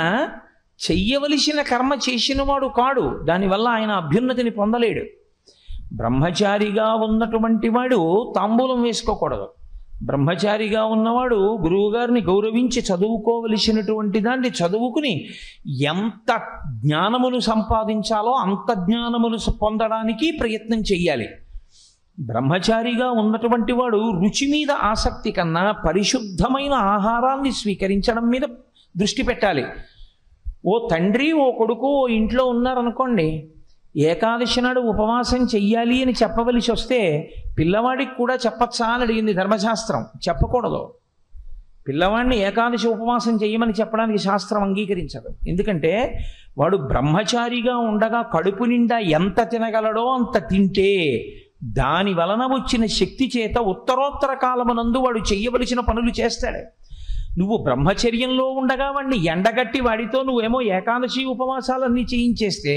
Speaker 1: చెయ్యవలసిన కర్మ చేసినవాడు కాడు, దానివల్ల ఆయన అభ్యున్నతిని పొందలేడు. బ్రహ్మచారిగా ఉన్నటువంటి వాడు తాంబూలం వేసుకోకూడదు. బ్రహ్మచారిగా ఉన్నవాడు గురువుగారిని గౌరవించి చదువుకోవలసినటువంటి దాన్ని చదువుకుని ఎంత జ్ఞానమును సంపాదించాలో అంత జ్ఞానమును పొందడానికి ప్రయత్నం చెయ్యాలి. బ్రహ్మచారిగా ఉన్నటువంటి వాడు రుచి మీద ఆసక్తి కన్నా పరిశుద్ధమైన ఆహారాన్ని స్వీకరించడం మీద దృష్టి పెట్టాలి. ఓ తండ్రి ఓ కొడుకు ఓ ఇంట్లో ఉన్నారనుకోండి, ఏకాదశి నాడు ఉపవాసం చెయ్యాలి అని చెప్పవలసి వస్తే పిల్లవాడికి కూడా చెప్పచ్చా అని అడిగింది ధర్మశాస్త్రం. చెప్పకూడదు. పిల్లవాడిని ఏకాదశి ఉపవాసం చెయ్యమని చెప్పడానికి శాస్త్రం అంగీకరించదు. ఎందుకంటే వాడు బ్రహ్మచారిగా ఉండగా కడుపు నిండా ఎంత తినగలడో అంత తింటే దాని వలన వచ్చిన శక్తి చేత ఉత్తరోత్తర కాలమునందు వాడు చెయ్యవలసిన పనులు చేస్తాడు. నువ్వు బ్రహ్మచర్యంలో ఉండగా వాడిని ఎండగట్టి వాడితో నువ్వేమో ఏకాదశి ఉపవాసాలన్నీ చేయించేస్తే,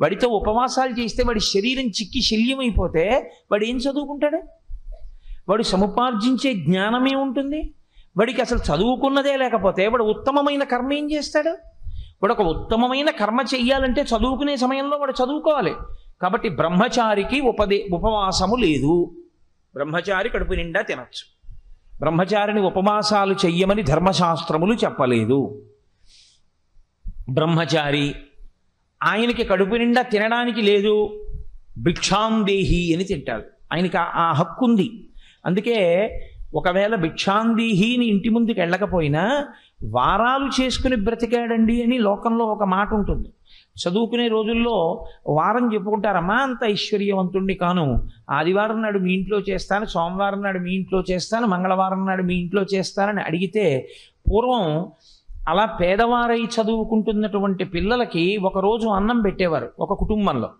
Speaker 1: వాడితో ఉపవాసాలు చేస్తే వాడి శరీరం చిక్కి శల్యమైపోతే వాడు ఏం చదువుకుంటాడు? వాడు సముపార్జించే జ్ఞానమే ఉంటుంది. వాడికి అసలు చదువుకున్నదే లేకపోతే వాడు ఉత్తమమైన కర్మ ఏం చేస్తాడు? వాడు ఒక ఉత్తమమైన కర్మ చెయ్యాలంటే చదువుకునే సమయంలో వాడు చదువుకోవాలి. కాబట్టి బ్రహ్మచారికి ఉపవాసము లేదు. బ్రహ్మచారి కడుపు నిండా తినచ్చు. బ్రహ్మచారిని ఉపవాసాలు చెయ్యమని ధర్మశాస్త్రములు చెప్పలేదు. బ్రహ్మచారి ఆయనకి కడుపు నిండా తినడానికి లేదు, భిక్షాందేహి అని తింటాడు. ఆయనకి ఆ హక్కు ఉంది. అందుకే ఒకవేళ భిక్షాందేహిని ఇంటి ముందుకు వెళ్ళకపోయినా వారాలు చేసుకుని బ్రతికాడండి అని లోకంలో ఒక మాట ఉంటుంది. చదువుకునే రోజుల్లో వారం చెప్పుకుంటారమ్మా, అంత ఐశ్వర్యవంతుణ్ణి కాను, ఆదివారం నాడు మీ ఇంట్లో చేస్తాను, సోమవారం నాడు మీ ఇంట్లో చేస్తాను, మంగళవారం నాడు మీ ఇంట్లో చేస్తానని అడిగితే పూర్వం అలా పేదవారై చదువుకుంటున్నటువంటి పిల్లలకి ఒకరోజు అన్నం పెట్టేవారు ఒక కుటుంబంలో.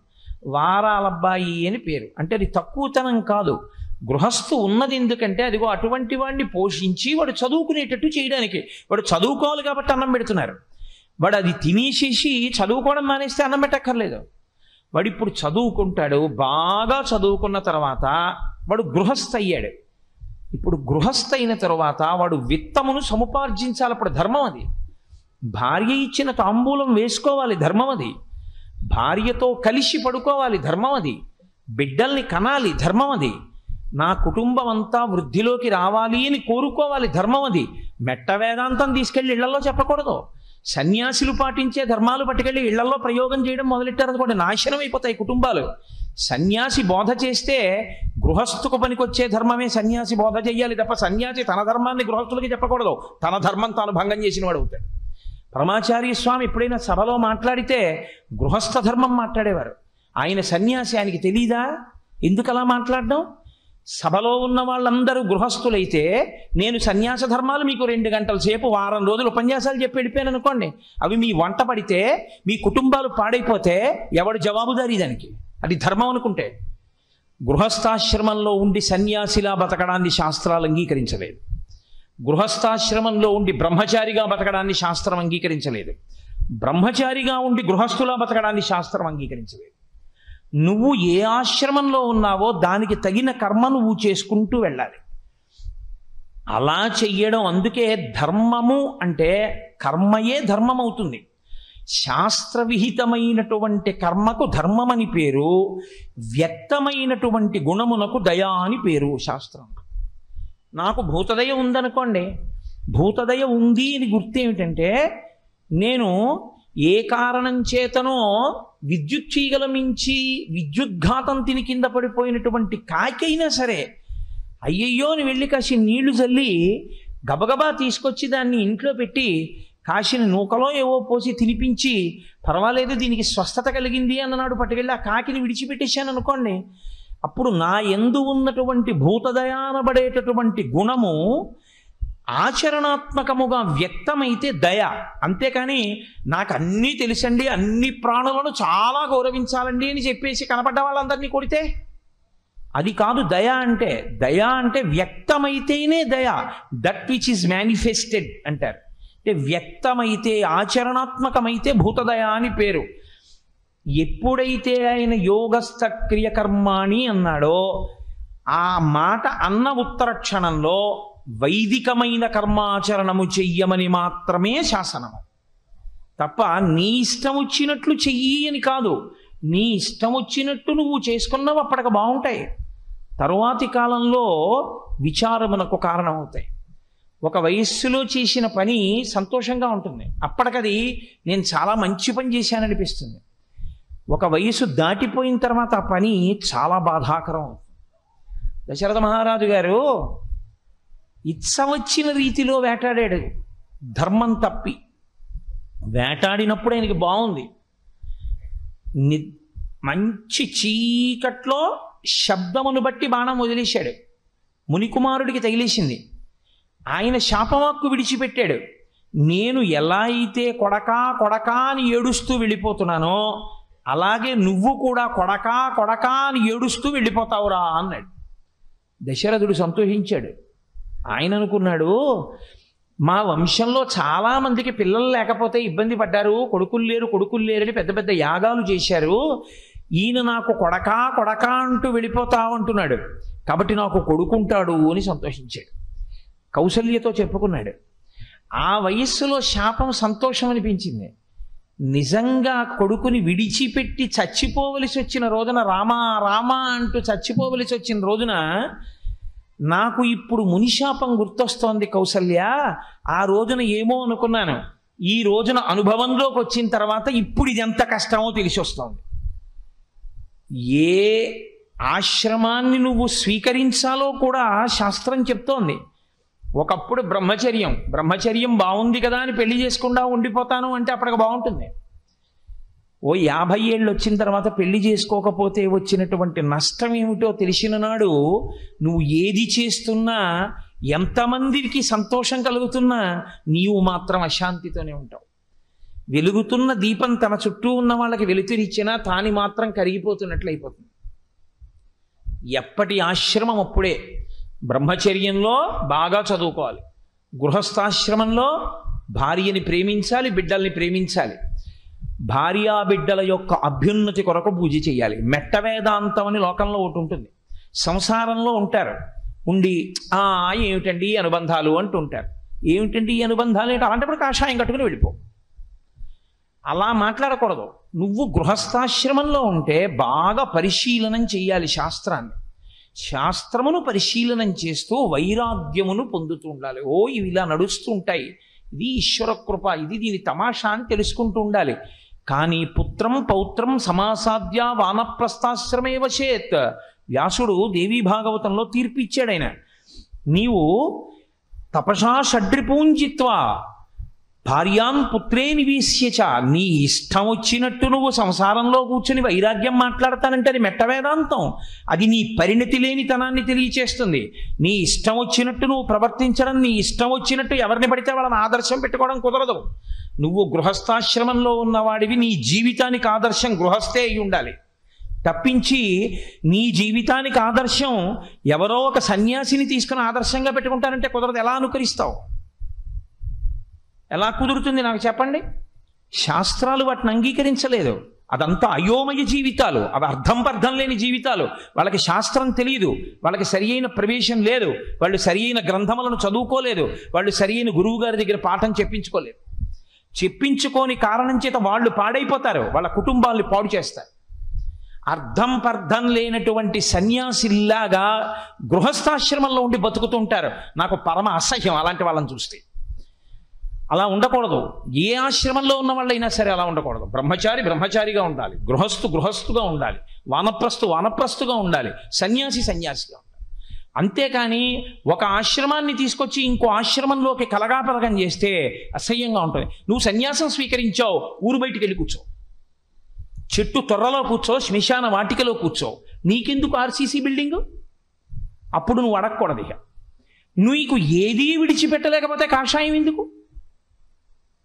Speaker 1: వారాలబ్బాయి అని పేరు. అంటే అది తక్కువతనం కాదు. గృహస్థు ఉన్నది ఎందుకంటే అదిగో అటువంటి వాడిని పోషించి వాడు చదువుకునేటట్టు చేయడానికి. వాడు చదువుకోవాలి కాబట్టి అన్నం పెడుతున్నారు. వాడు అది తినేసేసి చదువుకోవడం మానేస్తే అన్నం పెట్టక్కర్లేదు. వాడు ఇప్పుడు చదువుకుంటాడు. బాగా చదువుకున్న తర్వాత వాడు గృహస్థ అయ్యాడు. ఇప్పుడు గృహస్థ అయిన తర్వాత వాడు విత్తమును సముపార్జించాలి. అప్పుడు ధర్మం అది. భార్య ఇచ్చిన తాంబూలం వేసుకోవాలి, ధర్మం అది. భార్యతో కలిసి పడుకోవాలి, ధర్మం అది. బిడ్డల్ని కనాలి, ధర్మం అది. నా కుటుంబం అంతా వృద్ధిలోకి రావాలి అని కోరుకోవాలి, ధర్మం అది. మెట్ట వేదాంతం తీసుకెళ్ళి ఇళ్లలో చెప్పకూడదు. సన్యాసులు పాటించే ధర్మాలు పట్టుకెళ్ళి ఇళ్లలో ప్రయోగం చేయడం మొదలెట్టారనుకోండి, నాశనం అయిపోతాయి కుటుంబాలు. సన్యాసి బోధ చేస్తే గృహస్థుకు పనికొచ్చే ధర్మమే సన్యాసి బోధ చెయ్యాలి తప్ప సన్యాసి తన ధర్మాన్ని గృహస్థులకి చెప్పకూడదు. తన ధర్మం తాను భంగం చేసిన వాడు అవుతాడు. పరమాచార్య స్వామి ఎప్పుడైనా సభలో మాట్లాడితే గృహస్థ ధర్మం మాట్లాడేవారు. ఆయన సన్యాసి, ఆయనకి తెలీదా ఎందుకు అలా మాట్లాడడం? సభలో ఉన్న వాళ్ళందరూ గృహస్థులైతే నేను సన్యాస ధర్మాలు మీకు 2 గంటల సేపు వారం రోజులు ఉపన్యాసాలు చెప్పి వెళ్ళిపోయాను అనుకోండి, అవి మీ వంట పడితే మీ కుటుంబాలు పాడైపోతే ఎవడు జవాబుదారీ దానికి? అది ధర్మం అనుకుంటే. గృహస్థాశ్రమంలో ఉండి సన్యాసిలా బతకడాన్ని శాస్త్రాలు అంగీకరించలేదు. గృహస్థాశ్రమంలో ఉండి బ్రహ్మచారిగా బతకడాన్ని శాస్త్రం అంగీకరించలేదు. బ్రహ్మచారిగా ఉండి గృహస్థులా బతకడాన్ని శాస్త్రం అంగీకరించలేదు. నువ్వు ఏ ఆశ్రమంలో ఉన్నావో దానికి తగిన కర్మ నువ్వు చేసుకుంటూ వెళ్ళాలి. అలా చెయ్యడం. అందుకే ధర్మము అంటే కర్మయే ధర్మం అవుతుంది. శాస్త్రవిహితమైనటువంటి కర్మకు ధర్మమని పేరు, వ్యక్తమైనటువంటి గుణమునకు దయ అని పేరు శాస్త్రం. నాకు భూతదయ ఉందనుకోండి, భూతదయ ఉంది అని గుర్తేమిటంటే, నేను ఏ కారణం చేతనో విద్యుత్ తీగల మించి విద్యుద్ఘాతం తిని కింద పడిపోయినటువంటి కాకైనా సరే అయ్యయ్యో అని వెళ్ళి కాసి నీళ్లు చల్లి గబగబా తీసుకొచ్చి దాన్ని ఇంట్లో పెట్టి కాసిన నూకలో ఏవో పోసి తినిపించి పర్వాలేదు దీనికి స్వస్థత కలిగింది అన్ననాడు పట్టుకెళ్ళి ఆ కాకిని విడిచిపెట్టేశాను అనుకోండి, అప్పుడు నా యందు ఉన్నటువంటి భూతదయానబడేటటువంటి గుణము ఆచరణాత్మకముగా వ్యక్తమైతే దయ. అంతేకాని నాకు అన్నీ తెలుసండి, అన్ని ప్రాణులను చాలా గౌరవించాలండి అని చెప్పేసి కనపడ్డ వాళ్ళందరినీ కొడితే అది కాదు దయ అంటే. దయ అంటే వ్యక్తమైతేనే దయ. దట్ విచ్ ఈజ్ మేనిఫెస్టెడ్ అంటారు. అంటే వ్యక్తమైతే ఆచరణాత్మకమైతే భూతదయ అని పేరు. ఎప్పుడైతే ఆయన యోగస్థ క్రియకర్మాణి అన్నాడో ఆ మాట అన్న ఉత్తర క్షణంలో వైదికమైన కర్మాచరణము చెయ్యమని మాత్రమే శాసనము తప్ప నీ ఇష్టం వచ్చినట్లు చెయ్యి అని కాదు. నీ ఇష్టం వచ్చినట్టు నువ్వు చేసుకున్నావు అప్పటికి బాగుంటాయి, తరువాతి కాలంలో విచారమునకు కారణమవుతాయి. ఒక వయస్సులో చేసిన పని సంతోషంగా ఉంటుంది, అప్పటికది నేను చాలా మంచి పని చేశాననిపిస్తుంది. ఒక వయసు దాటిపోయిన తర్వాత ఆ పని చాలా బాధాకరం అవుతుంది. దశరథ మహారాజు గారు ఇచ్చ వచ్చిన రీతిలో వేటాడాడు ధర్మం తప్పి. వేటాడినప్పుడు ఆయనకి బాగుంది. మంచి చీకట్లో శబ్దమును బట్టి బాణం వదిలేశాడు. మునికుమారుడికి తగిలేసింది. ఆయన శాపవాక్కు విడిచిపెట్టాడు. నేను ఎలా అయితే కొడకా కొడకా అని ఏడుస్తూ వెళ్ళిపోతున్నానో అలాగే నువ్వు కూడా కొడకా కొడకా అని ఏడుస్తూ వెళ్ళిపోతావురా అన్నాడు. దశరథుడు సంతోషించాడు. ఆయన అనుకున్నాడు, మా వంశంలో చాలామందికి పిల్లలు లేకపోతే ఇబ్బంది పడ్డారు, కొడుకులు లేరని పెద్ద పెద్ద యాగాలు చేశారు. ఈయన నాకు కొడకా కొడకా అంటూ వెళ్ళిపోతావు అంటున్నాడు, కాబట్టి నాకు కొడుకుంటాడు అని సంతోషించాడు. కౌసల్యతో చెప్పుకున్నాడు. ఆ వయస్సులో శాపం సంతోషం అనిపించింది. నిజంగా కొడుకుని విడిచిపెట్టి చచ్చిపోవలసి వచ్చిన రోజున రామా రామా అంటూ చచ్చిపోవలసి వచ్చిన రోజున నాకు ఇప్పుడు మునిశాపం గుర్తొస్తోంది కౌసల్య. ఆ రోజున ఏమో అనుకున్నాను, ఈ రోజున అనుభవంలోకి వచ్చిన తర్వాత ఇప్పుడు ఇది ఎంత కష్టమో తెలిసి వస్తోంది. ఏ ఆశ్రమాన్ని నువ్వు స్వీకరించాలో కూడా శాస్త్రం చెప్తోంది. ఒకప్పుడు బ్రహ్మచర్యం బాగుంది కదా అని పెళ్లి చేసుకుండా ఉండిపోతాను అంటే అప్పటికి బాగుంటుంది. ఓ 50 ఏళ్ళు వచ్చిన తర్వాత పెళ్లి చేసుకోకపోతే వచ్చినటువంటి నష్టం ఏమిటో తెలిసిన నాడు నువ్వు ఏది చేస్తున్నా, ఎంతమందికి సంతోషం కలుగుతున్నా నీవు మాత్రం అశాంతితోనే ఉంటావు. వెలుగుతున్న దీపం తన చుట్టూ ఉన్న వాళ్ళకి వెలుతురిచ్చినా తాని మాత్రం కరిగిపోతున్నట్లయిపోతుంది. ఎప్పటి ఆశ్రమం అప్పుడే. బ్రహ్మచర్యంలో బాగా చదువుకోవాలి, గృహస్థాశ్రమంలో భార్యని ప్రేమించాలి, బిడ్డల్ని ప్రేమించాలి, భార్యా బిడ్డల యొక్క అభ్యున్నతి కొరకు పూజ చేయాలి. మెట్ట వేదాంతం అని లోకంలో ఒకటి ఉంటుంది. సంసారంలో ఉంటారు, ఉండి ఏమిటండి ఈ అనుబంధాలు అంటుంటారు. ఏమిటండి ఈ అనుబంధాలు ఏంటి అలాంటప్పుడు కాషాయం కట్టుకుని వెళ్ళిపో. అలా మాట్లాడకూడదు. నువ్వు గృహస్థాశ్రమంలో ఉంటే బాగా పరిశీలనం చేయాలి శాస్త్రాన్ని. శాస్త్రమును పరిశీలనం చేస్తూ వైరాగ్యమును పొందుతూ ఉండాలి. ఇవి ఇలా నడుస్తూ ఉంటాయి, ఇది ఈశ్వర కృప, ఇది దీని తమాషా అని తెలుసుకుంటూ ఉండాలి. కానీ పుత్రం పౌత్రం సమాసాద్య వానప్రస్థాశ్రమే వశేత్. వ్యాసుడు దేవీ భాగవతంలో తీర్పు ఇచ్చాడు. ఆయన నీవు తపసా షడ్రిపూంజిత్వా భార్యాన్ పుత్రే నివేశ్యచ, నీ ఇష్టం వచ్చినట్టు నువ్వు సంసారంలో కూర్చుని వైరాగ్యం మాట్లాడతానంటే అది మెట్ట వేదాంతం. అది నీ పరిణతి లేనితనాన్ని తెలియచేస్తుంది. నీ ఇష్టం వచ్చినట్టు నువ్వు ప్రవర్తించడం, నీ ఇష్టం వచ్చినట్టు ఎవరిని పడితే వాళ్ళని ఆదర్శం పెట్టుకోవడం కుదరదు. నువ్వు గృహస్థాశ్రమంలో ఉన్నవాడివి, నీ జీవితానికి ఆదర్శం గృహస్థే అయి ఉండాలి తప్పించి నీ జీవితానికి ఆదర్శం ఎవరో ఒక సన్యాసిని తీసుకుని ఆదర్శంగా పెట్టుకుంటానంటే కుదరదు. ఎలా అనుకరిస్తావు? ఎలా కుదురుతుంది నాకు చెప్పండి? శాస్త్రాలు వాటిని అంగీకరించలేదు. అదంతా అయోమయ జీవితాలు, అవి అర్థం లేని జీవితాలు. వాళ్ళకి శాస్త్రం తెలియదు, వాళ్ళకి సరి అయిన ప్రవేశం లేదు, వాళ్ళు సరి అయిన గ్రంథములను చదువుకోలేదు, వాళ్ళు సరి అయిన గురువు గారి దగ్గర పాఠం చెప్పించుకోలేదు. చెప్పించుకోని కారణం చేత వాళ్ళు పాడైపోతారు, వాళ్ళ కుటుంబాల్ని పాడు చేస్తారు. అర్థం లేనటువంటి సన్యాసిల్లాగా గృహస్థాశ్రమంలో ఉండి బతుకుతుంటారు. నాకు పరమ అసహ్యం అలాంటి వాళ్ళని చూస్తే. అలా ఉండకూడదు. ఏ ఆశ్రమంలో ఉన్న వాళ్ళైనా సరే అలా ఉండకూడదు. బ్రహ్మచారిగా ఉండాలి, గృహస్థుగా ఉండాలి, వానప్రస్థుగా ఉండాలి, సన్యాసిగా ఉండాలి. అంతేకాని ఒక ఆశ్రమాన్ని తీసుకొచ్చి ఇంకో ఆశ్రమంలోకి కలగాపలగం చేస్తే అసహ్యంగా ఉంటుంది. నువ్వు సన్యాసం స్వీకరించావు, ఊరు బయటికి వెళ్ళి కూర్చో, చెట్టు తొర్రలో కూర్చో, శ్మశాన వాటికలో కూర్చో. నీకెందుకు ఆర్సీసీ బిల్డింగు? అప్పుడు నువ్వు అడగకూడదు. ఇక నీకు ఏదీ విడిచిపెట్టలేకపోతే కాషాయం ఎందుకు?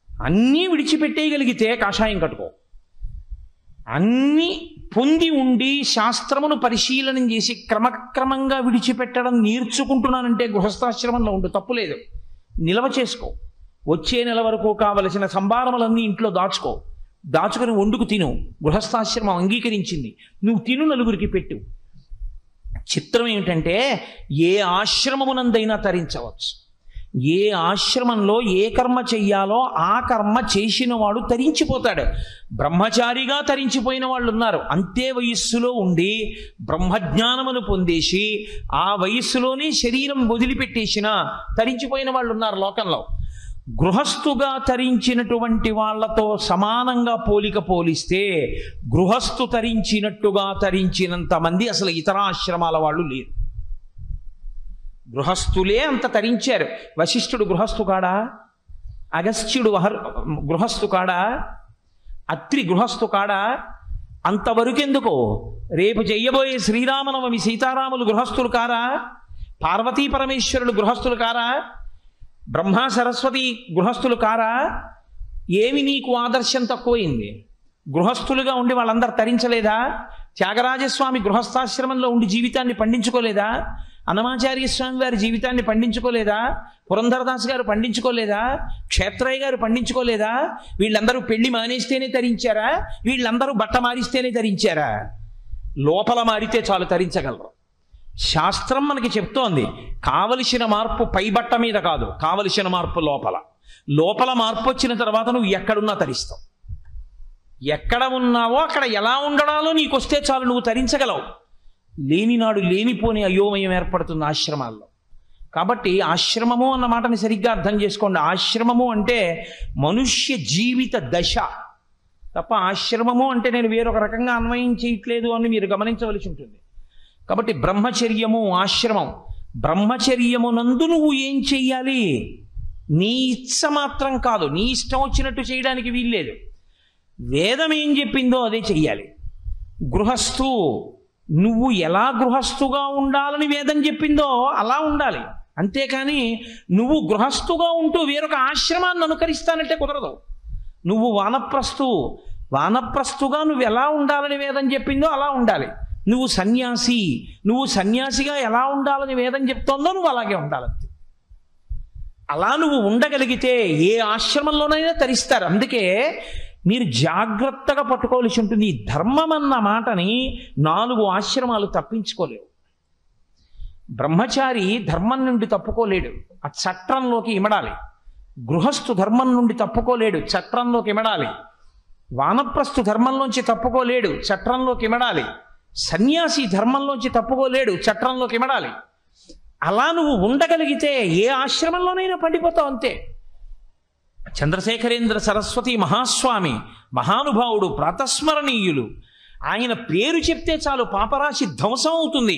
Speaker 1: అన్నీ విడిచిపెట్టేయగలిగితే కాషాయం కట్టుకో. అన్నీ పొంది ఉండి శాస్త్రమును పరిశీలనం చేసి క్రమక్రమంగా విడిచిపెట్టడం నేర్చుకుంటున్నానంటే గృహస్థాశ్రమంలో ఉండు, తప్పులేదు. నిల్వ చేసుకో. వచ్చే నెల వరకు కావలసిన సంభారములన్నీ ఇంట్లో దాచుకుని వండుకు తిను. గృహస్థాశ్రమం అంగీకరించింది, నువ్వు తిను, నలుగురికి పెట్టు. చిత్రం ఏమిటంటే ఏ ఆశ్రమమునందైనా తరించవచ్చు. ఏ ఆశ్రమంలో ఏ కర్మ చెయ్యాలో ఆ కర్మ చేసిన వాడు తరించిపోతాడు. బ్రహ్మచారిగా తరించిపోయిన వాళ్ళు ఉన్నారు. అంతే వయస్సులో ఉండి బ్రహ్మజ్ఞానమును పొందేసి ఆ వయస్సులోనే శరీరం వదిలిపెట్టేసిన తరించిపోయిన వాళ్ళు ఉన్నారు లోకంలో. గృహస్థుగా తరించినటువంటి వాళ్లతో సమానంగా పోలిస్తే గృహస్థు తరించినట్టుగా తరించినంత మంది అసలు ఇతర ఆశ్రమాల వాళ్ళు లేరు. గృహస్థులే అంత తరించారు. వశిష్ఠుడు గృహస్థు కాడా? అగస్త్యుడు గృహస్థు కాడా, అత్రి గృహస్థు కాడా? అంతవరకెందుకో రేపు చెయ్యబోయే శ్రీరామనవమి సీతారాములు గృహస్థులు కారా? పార్వతీ పరమేశ్వరులు గృహస్థులు కారా? బ్రహ్మ సరస్వతి గృహస్థులు కారా? ఏమి నీకు ఆదర్శం తక్కువైంది? గృహస్థులుగా ఉండి వాళ్ళందరూ తరించలేదా? త్యాగరాజస్వామి గృహస్థాశ్రమంలో ఉండి జీవితాన్ని పండించుకోలేదా? అన్నమాచార్య స్వామి వారి జీవితాన్ని పండించుకోలేదా? పురంధరదాస్ గారు పండించుకోలేదా? క్షేత్రయ్య గారు పండించుకోలేదా? వీళ్ళందరూ పెళ్లి మానేస్తేనే తరించారా? వీళ్ళందరూ బట్ట మారిస్తేనే తరించారా? లోపల మారితే చాలు తరించగలరు. శాస్త్రం మనకి చెప్తోంది, కావలసిన మార్పు పై బట్ట మీద కాదు, కావలసిన మార్పు లోపల. లోపల మార్పు వచ్చిన తర్వాత నువ్వు ఎక్కడున్నా తరిస్తావు. ఎక్కడ ఉన్నావో అక్కడ ఎలా ఉండడాలో నీకు వస్తే చాలు, నువ్వు తరించగలవు. లేనినాడు లేనిపోని అయోమయం ఏర్పడుతుంది ఆశ్రమాల్లో. కాబట్టి ఆశ్రమము అన్న మాటని సరిగ్గా అర్థం చేసుకోండి. ఆశ్రమము అంటే మనుష్య జీవిత దశ తప్ప ఆశ్రమము అంటే నేను వేరొక రకంగా అన్వయం చేయట్లేదు అని మీరు గమనించవలసి ఉంటుంది. కాబట్టి బ్రహ్మచర్యము, ఆశ్రమం. బ్రహ్మచర్యమునందు నువ్వు ఏం చెయ్యాలి? నీ ఇచ్చ మాత్రం కాదు, నీ ఇష్టం వచ్చినట్టు చేయడానికి వీల్లేదు. వేదం ఏం చెప్పిందో అదే చెయ్యాలి. గృహస్థు, నువ్వు ఎలా గృహస్థుగా ఉండాలని వేదం చెప్పిందో అలా ఉండాలి. అంతేకాని నువ్వు గృహస్థుగా ఉంటూ వేరొక ఆశ్రమాన్ని అనుకరిస్తానంటే కుదరదు. నువ్వు వానప్రస్థుగా నువ్వు ఎలా ఉండాలని వేదం చెప్పిందో అలా ఉండాలి. నువ్వు సన్యాసిగా ఎలా ఉండాలని వేదం చెప్తోందో నువ్వు అలాగే ఉండాలంతే. అలా నువ్వు ఉండగలిగితే ఏ ఆశ్రమంలోనైనా తరిస్తారు. అందుకే మీరు జాగ్రత్తగా పట్టుకోవాల్సి ఉంటుంది. ఈ ధర్మం అన్న మాటని 4 ఆశ్రమాలు తప్పించుకోలేవు. బ్రహ్మచారి ధర్మం నుండి తప్పుకోలేడు, ఆ చట్రంలోకి ఇమడాలి. గృహస్థు ధర్మం నుండి తప్పుకోలేడు, చట్రంలోకి ఇమడాలి. వానప్రస్థు ధర్మంలోంచి తప్పుకోలేడు, చట్రంలోకి ఇమడాలి. సన్యాసి ధర్మంలోంచి తప్పుకోలేడు, చట్రంలోకి ఇమడాలి. అలా నువ్వు ఉండగలిగితే ఏ ఆశ్రమంలోనైనా పండిపోతావు అంతే. చంద్రశేఖరేంద్ర సరస్వతి మహాస్వామి మహానుభావుడు, ప్రాతస్మరణీయులు. ఆయన పేరు చెప్తే చాలు పాపరాశి ధ్వంసం అవుతుంది.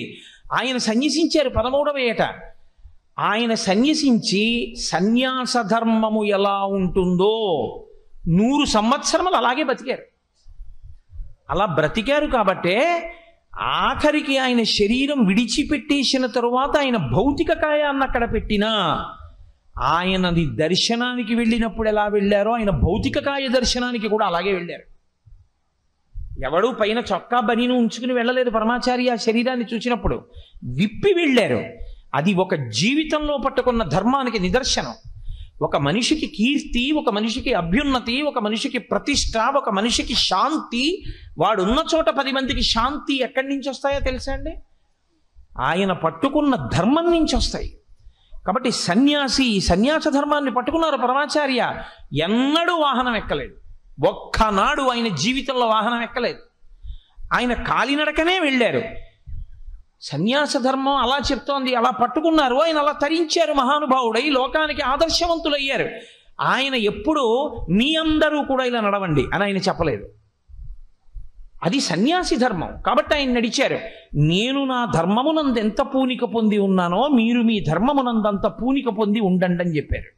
Speaker 1: ఆయన సన్యసించారు 13వ ఏట. ఆయన సన్యసించి సన్యాస ధర్మము ఎలా ఉంటుందో 100 సంవత్సరములు అలాగే బతికారు. అలా బ్రతికారు కాబట్టే ఆఖరికి ఆయన శరీరం విడిచిపెట్టేసిన తరువాత ఆయన భౌతిక కాయాన్ని అక్కడ పెట్టినా ఆయనది దర్శనానికి వెళ్ళినప్పుడు ఎలా వెళ్ళారో ఆయన భౌతిక కాయ దర్శనానికి కూడా అలాగే వెళ్ళారు. ఎవడూ పైన చొక్కా బనీను ఉంచుకుని వెళ్ళలేదు. పరమాచార్య శరీరాన్ని చూసినప్పుడు విప్పి వెళ్ళారు. అది ఒక జీవితంలో పట్టుకున్న ధర్మానికి నిదర్శనం. ఒక మనిషికి కీర్తి, ఒక మనిషికి అభ్యున్నతి, ఒక మనిషికి ప్రతిష్ట, ఒక మనిషికి శాంతి, వాడున్న చోట 10 మందికి శాంతి ఎక్కడి నుంచి వస్తాయో తెలుసా అండి? ఆయన పట్టుకున్న ధర్మం నుంచి వస్తాయి. కాబట్టి సన్యాస ధర్మాన్ని పట్టుకున్నారు పరమాచార్య. ఎన్నడూ వాహనం ఎక్కలేదు. ఒక్కనాడు ఆయన జీవితంలో వాహనం ఎక్కలేదు. ఆయన కాలినడకనే వెళ్ళారు. సన్యాస ధర్మం అలా చెప్తోంది. అలా పట్టుకున్నారు, ఆయన అలా తరించారు. మహానుభావుడై లోకానికి ఆదర్శవంతులయ్యారు. ఆయన ఎప్పుడూ మీ అందరూ కూడా ఇలా నడవండి అని ఆయన చెప్పలేదు. అది సన్యాసి ధర్మం కాబట్టి ఆయన నడిచారు. నేను నా ధర్మమునందు ఎంత పూనిక పొంది ఉన్నానో మీరు మీ ధర్మమునందంత పూనిక పొంది ఉండండి అని చెప్పారు.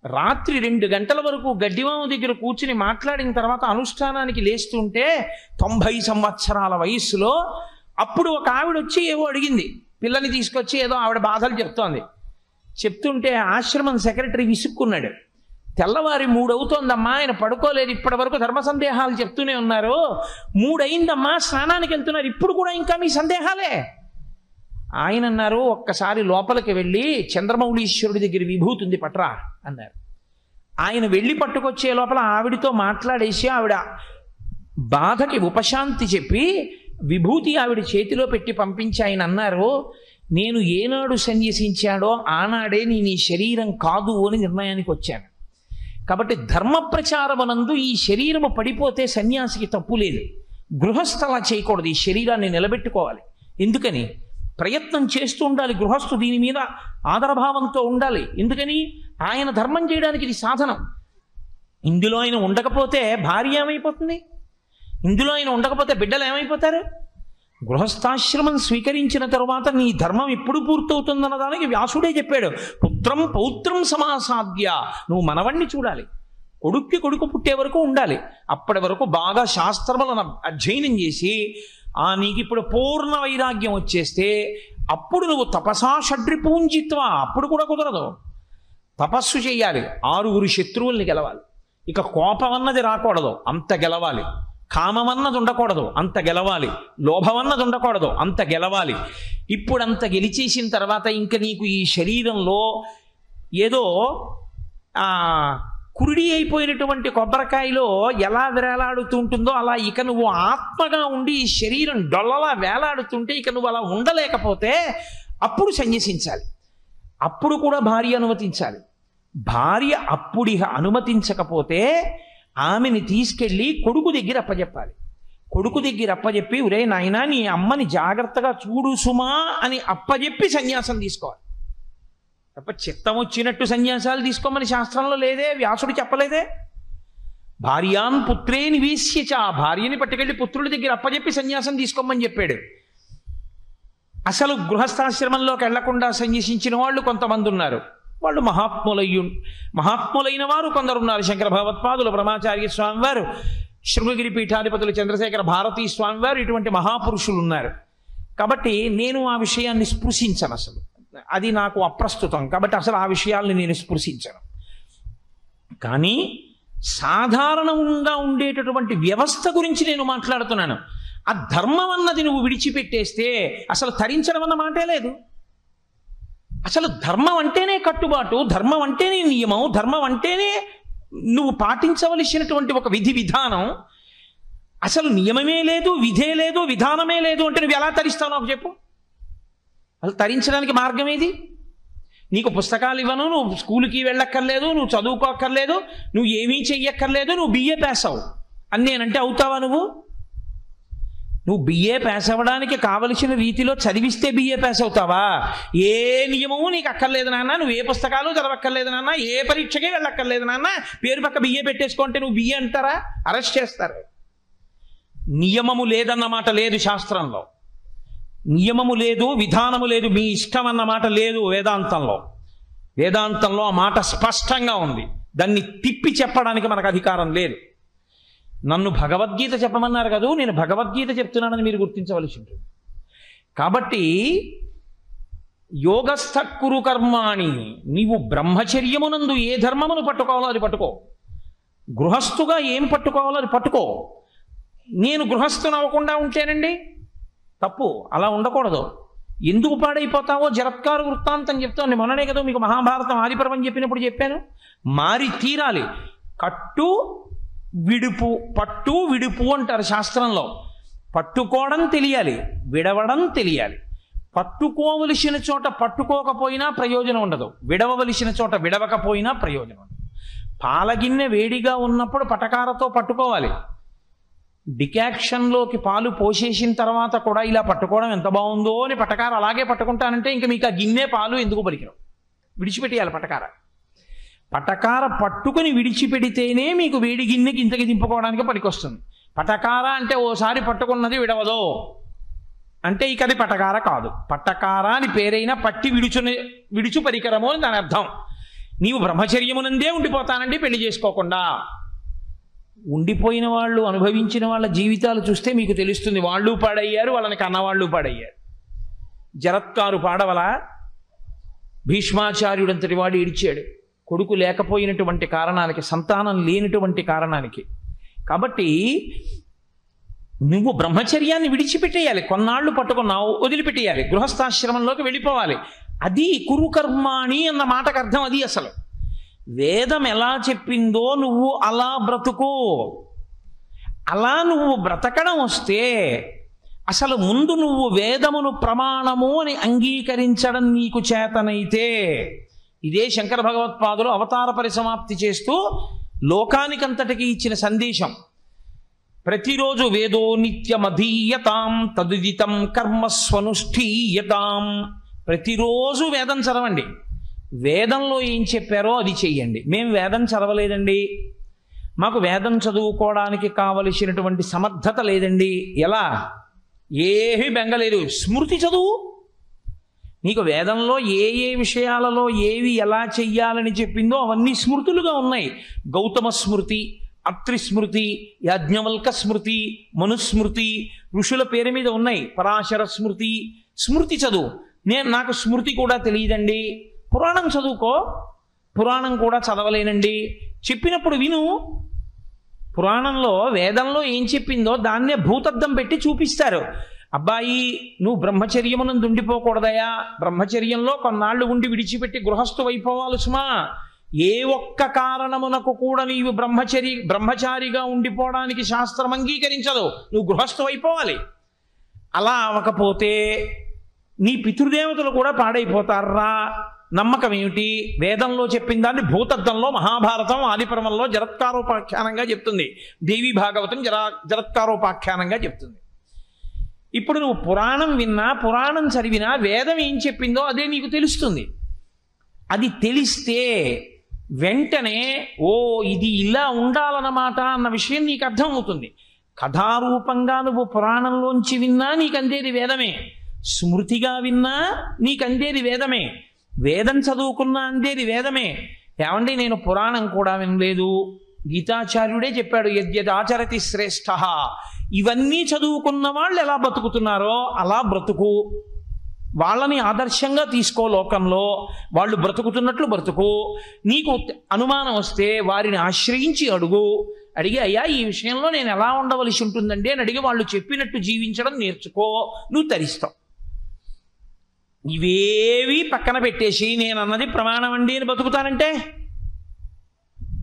Speaker 1: రాత్రి 2 గంటల వరకు గడ్డివాము దగ్గర కూర్చుని మాట్లాడిన తర్వాత అనుష్ఠానానికి లేస్తుంటే 90 సంవత్సరాల వయస్సులో అప్పుడు ఒక ఆవిడ వచ్చి ఏవో అడిగింది. పిల్లని తీసుకొచ్చి ఏదో ఆవిడ బాధలు చెప్తుంటే ఆశ్రమం సెక్రటరీ విసుక్కున్నాడు. తెల్లవారి 3 అవుతోందమ్మా, ఆయన పడుకోలేదు, ఇప్పటి వరకు ధర్మ సందేహాలు చెప్తూనే ఉన్నారు. 3 అయిందమ్మా, స్నానానికి వెళ్తున్నారు, ఇప్పుడు కూడా ఇంకా మీ సందేహాలే. ఆయన అన్నారు, ఒక్కసారి లోపలికి వెళ్ళి చంద్రమౌళీశ్వరుడి దగ్గర విభూతి ఉంది పట్రా అన్నారు. ఆయన వెళ్ళి పట్టుకొచ్చే లోపల ఆవిడితో మాట్లాడేసి ఆవిడ బాధకి ఉపశాంతి చెప్పి విభూతి ఆవిడ చేతిలో పెట్టి పంపించి ఆయన అన్నారు, నేను ఏనాడు సన్యసించాడో ఆనాడే నీ శరీరం కాదు అని నిర్ణయానికి వచ్చాను. కాబట్టి ధర్మ ప్రచారమునందు ఈ శరీరము పడిపోతే సన్యాసికి తప్పు లేదు. గృహస్థ అలా చేయకూడదు, ఈ శరీరాన్ని నిలబెట్టుకోవాలి. ఎందుకని? ప్రయత్నం చేస్తూ ఉండాలి. గృహస్థు దీని మీద ఆదరభావంతో ఉండాలి. ఎందుకని? ఆయన ధర్మం చేయడానికి ఇది సాధనం. ఇందులో ఆయన ఉండకపోతే భార్య ఏమైపోతుంది? ఇందులో ఆయన ఉండకపోతే బిడ్డలు ఏమైపోతారు? గృహస్థాశ్రమం స్వీకరించిన తరువాత నీ ధర్మం ఎప్పుడు పూర్తవుతుందన్న దానికి వ్యాసుడే చెప్పాడు. పుత్రం పౌత్రం సమాసాద్య, నువ్వు మనవణ్ణి చూడాలి, కొడుక్కి కొడుకు పుట్టే వరకు ఉండాలి. అప్పటి వరకు బాగా శాస్త్రములను అధ్యయనం చేసి నీకు ఇప్పుడు పూర్ణ వైరాగ్యం వచ్చేస్తే అప్పుడు నువ్వు తపసా షడ్రిపూంజిత్వ, అప్పుడు కూడా కుదరదు. తపస్సు చేయాలి, 6 శత్రువుల్ని గెలవాలి. ఇక కోపం అన్నది రాకూడదు, అంత గెలవాలి. కామమన్నది ఉండకూడదు, అంత గెలవాలి. లోభమన్నది ఉండకూడదు, అంత గెలవాలి. ఇప్పుడు అంత గెలిచేసిన తర్వాత ఇంక నీకు ఈ శరీరంలో ఏదో కురుడి అయిపోయినటువంటి కొబ్బరికాయలో ఎలా వేలాడుతుంటుందో అలా ఇక నువ్వు ఆత్మగా ఉండి ఈ శరీరం డొల్లలా వేలాడుతుంటే ఇక నువ్వు అలా ఉండలేకపోతే అప్పుడు సన్యసించాలి. అప్పుడు కూడా భార్య అనుమతించాలి. భార్య అప్పుడిహ అనుమతించకపోతే ఆమెని తీసుకెళ్ళి కొడుకు దగ్గర అప్పచెప్పాలి. కొడుకు దగ్గర అప్పచెప్పి, ఒరే నాయనా నీ అమ్మని జాగ్రత్తగా చూడు సుమా అని అప్పచెప్పి సన్యాసం తీసుకోవాలి. తప్ప చిత్తం వచ్చినట్టు సన్యాసాలు తీసుకోమని శాస్త్రంలో లేదే, వ్యాసుడు చెప్పలేదే. భార్యాన్ పుత్రే నివేశ్యచ, భార్యని పట్టుకెళ్ళి పుత్రుల దగ్గర అప్పచెప్పి సన్యాసం తీసుకోమని చెప్పాడు. అసలు గృహస్థాశ్రమంలోకి వెళ్లకుండా సన్యసించిన వాళ్ళు కొంతమంది ఉన్నారు. వాళ్ళు మహాత్ములైన వారు కొందరున్నారు. శంకర భగవత్పాదులు, బ్రహ్మాచార్య స్వామి వారు, శృంగగిరి పీఠాధిపతులు చంద్రశేఖర భారతీ స్వామి వారు, ఇటువంటి మహాపురుషులు ఉన్నారు. కాబట్టి నేను ఆ విషయాన్ని స్పృశించను, అసలు అది నాకు అప్రస్తుతం. కాబట్టి అసలు ఆ విషయాల్ని నేను స్పృశించను. కానీ సాధారణంగా ఉండేటటువంటి వ్యవస్థ గురించి నేను మాట్లాడుతున్నాను. ఆ ధర్మం అన్నది నువ్వు విడిచిపెట్టేస్తే అసలు తరించడం అన్న మాటే లేదు. అసలు ధర్మం అంటేనే కట్టుబాటు, ధర్మం అంటేనే నియమం, ధర్మం అంటేనే నువ్వు పాటించవలసినటువంటి ఒక విధి విధానం. అసలు నియమమే లేదు, విధే లేదు, విధానమే లేదు అంటే నువ్వు ఎలా తరిస్తావు నాకు చెప్పు. అసలు తరించడానికి మార్గం ఏది? నీకు పుస్తకాలు ఇవ్వను, నువ్వు స్కూల్కి వెళ్ళక్కర్లేదు, నువ్వు చదువుకోక్కర్లేదు, నువ్వు ఏమీ చెయ్యక్కర్లేదు, నువ్వు బిఏ పాస్ అవ్వు అని నేనంటే అవుతావా? నువ్వు బిఏ పాస్ అవ్వడానికి కావలసిన రీతిలో చదివిస్తే బిఏ పాస్ అవుతావా? ఏ నియమము నీకు అక్కర్లేదు నాన్న, నువ్వు ఏ పుస్తకాలు చదవక్కర్లేదు నాన్న, ఏ పరీక్షకే వెళ్ళక్కర్లేదు నాన్న, పేరు పక్క బిఏ పెట్టేసుకుంటే నువ్వు బిఏ అంటారా? అరెస్ట్ చేస్తారు. నియమము లేదన్నమాట లేదు శాస్త్రంలో, నియమము లేదు, విధానము లేదు, మీ ఇష్టం అన్నమాట లేదు వేదాంతంలో. వేదాంతంలో ఆ మాట స్పష్టంగా ఉంది. దాన్ని తిప్పి చెప్పడానికి మనకు అధికారం లేదు. నన్ను భగవద్గీత చెప్పమన్నారు కదా, నేను భగవద్గీత చెప్తున్నానని మీరు గుర్తించవలసి ఉంటుంది. కాబట్టి యోగస్థ కురు కర్మాణి, నీవు బ్రహ్మచర్యమునందు ఏ ధర్మమును పట్టుకోవాలో అది పట్టుకో, గృహస్థుగా ఏం పట్టుకోవాలో అది పట్టుకో. నేను గృహస్థును అవ్వకుండా ఉంటేనండి తప్పు, అలా ఉండకూడదు. ఎందుకు పాడైపోతావో జరత్కారు వృత్తాంతం చెప్తాను. మొన్ననే కదా మీకు మహాభారతం ఆదిపర్వం చెప్పినప్పుడు చెప్పాను. మారి తీరాలి. కట్టు విడుపు, పట్టు విడుపు అంటారు శాస్త్రంలో. పట్టుకోవడం తెలియాలి, విడవడం తెలియాలి. పట్టుకోవలసిన చోట పట్టుకోకపోయినా ప్రయోజనం ఉండదు, విడవవలసిన చోట విడవకపోయినా ప్రయోజనం ఉండదు. పాలగిన్నె వేడిగా ఉన్నప్పుడు పటకారతో పట్టుకోవాలి. డికాక్షన్లోకి పాలు పోసేసిన తర్వాత కూడా ఇలా పట్టుకోవడం ఎంత బాగుందో అని పటకార అలాగే పట్టుకుంటానంటే ఇంకా మీకు ఆ గిన్నె పాలు ఎందుకు పలికిరం? విడిచిపెట్టేయాలి పటకార. పటకార పట్టుకుని విడిచిపెడితేనే మీకు వేడి గిన్నెకి ఇంతకి దింపుకోవడానికి పనికొస్తుంది. పటకార అంటే ఓసారి పట్టుకున్నది విడవదో అంటే ఇక అది పటకార కాదు. పట్టకార అని పేరైనా పట్టి విడుచు పరికరము అని దాని అర్థం. నీవు బ్రహ్మచర్యమునందే ఉండిపోతానండి పెళ్లి చేసుకోకుండా. ఉండిపోయిన వాళ్ళు, అనుభవించిన వాళ్ళ జీవితాలు చూస్తే మీకు తెలుస్తుంది. వాళ్ళు పాడయ్యారు, వాళ్ళని కన్నవాళ్ళు పాడయ్యారు. జరత్కారు పాడవల, భీష్మాచార్యుడంతటి వాడు ఏడిచాడు కొడుకు లేకపోయినటువంటి కారణానికి, సంతానం లేనటువంటి కారణానికి. కాబట్టి నువ్వు బ్రహ్మచర్యాన్ని విడిచిపెట్టేయాలి. కొన్నాళ్ళు పట్టుకున్నావు, వదిలిపెట్టేయాలి, గృహస్థాశ్రమంలోకి వెళ్ళిపోవాలి. అది కురుకర్మాణి అన్న మాటకు అర్థం అది. అసలు వేదం ఎలా చెప్పిందో నువ్వు అలా బ్రతుకు. అలా నువ్వు బ్రతకడం వస్తే అసలు ముందు నువ్వు వేదమును ప్రమాణము అని అంగీకరించడం నీకు చేతనైతే, ఇదే శంకర భగవత్పాదులు అవతార పరిసమాప్తి చేస్తూ లోకానికంతటికి ఇచ్చిన సందేశం. ప్రతిరోజు వేదో నిత్యమధీయతాం తదుదితం కర్మస్వనుష్ఠీయతాం. ప్రతిరోజు వేదం చదవండి, వేదంలో ఏం చెప్పారో అది చెయ్యండి. మేము వేదం చదవలేదండి, మాకు వేదం చదువుకోవడానికి కావలసినటువంటి సమర్థత లేదండి. ఎలా? ఏమీ బెంగలేదు. స్మృతి చదువు. నీకు వేదంలో ఏ ఏ విషయాలలో ఏవి ఎలా చెయ్యాలని చెప్పిందో అవన్నీ స్మృతులుగా ఉన్నాయి. గౌతమ స్మృతి, అత్రి స్మృతి, యాజ్ఞవల్క స్మృతి, మనుస్మృతి, ఋషుల పేరు మీద ఉన్నాయి. పరాశర స్మృతి. స్మృతి చదువు. నాకు స్మృతి కూడా తెలియదండి, పురాణం చదువుకో. పురాణం కూడా చదవలేనండి, చెప్పినప్పుడు విను. పురాణంలో వేదంలో ఏం చెప్పిందో దాన్నే భూతద్దం పెట్టి చూపిస్తారు. అబ్బాయి, నువ్వు బ్రహ్మచర్యమునందు ఉండిపోకూడదయా, బ్రహ్మచర్యంలో కొన్నాళ్ళు ఉండి విడిచిపెట్టి గృహస్థు అయిపోవాలి సుమా. ఏ ఒక్క కారణమునకు కూడా నీవు బ్రహ్మచారిగా ఉండిపోవడానికి శాస్త్రం అంగీకరించదు. నువ్వు గృహస్థు అయిపోవాలి. అలా అవ్వకపోతే నీ పితృదేవతలు కూడా పాడైపోతారా. నమ్మకం ఏమిటి? వేదంలో చెప్పిన దాన్ని భూతద్దంలో మహాభారతం ఆదిపర్వంలో జరత్కారోపాఖ్యానంగా చెప్తుంది. దేవి భాగవతం జరత్కారోపాఖ్యానంగా చెప్తుంది. ఇప్పుడు నువ్వు పురాణం విన్నా, పురాణం చదివినా, వేదం ఏం చెప్పిందో అదే నీకు తెలుస్తుంది. అది తెలిస్తే వెంటనే ఓ ఇది ఇలా ఉండాలన్నమాట అన్న విషయం నీకు అర్థమవుతుంది. కథారూపంగా నువ్వు పురాణంలోంచి విన్నా నీకు అందేది వేదమే, స్మృతిగా విన్నా నీకు అందేది వేదమే, వేదం చదువుకున్నా అందేది వేదమే. ఏమండి, నేను పురాణం కూడా వినలేదు, గీతాచార్యుడే చెప్పాడు యద్యదాచరతి శ్రేష్ఠ. ఇవన్నీ చదువుకున్న వాళ్ళు ఎలా బ్రతుకుతున్నారో అలా బ్రతుకు. వాళ్ళని ఆదర్శంగా తీసుకో. లోకంలో వాళ్ళు బ్రతుకుతున్నట్లు బ్రతుకు. నీకు అనుమానం వస్తే వారిని ఆశ్రయించి అడుగు. అడిగి అయ్యా ఈ విషయంలో నేను ఎలా ఉండవలసి ఉంటుందండి అని అడిగి వాళ్ళు చెప్పినట్టు జీవించడం నేర్చుకో. నువ్వు తరిస్తావు. ఇవేవి పక్కన పెట్టేసి నేను అన్నది ప్రమాణం అండి అని బతుకుతానంటే,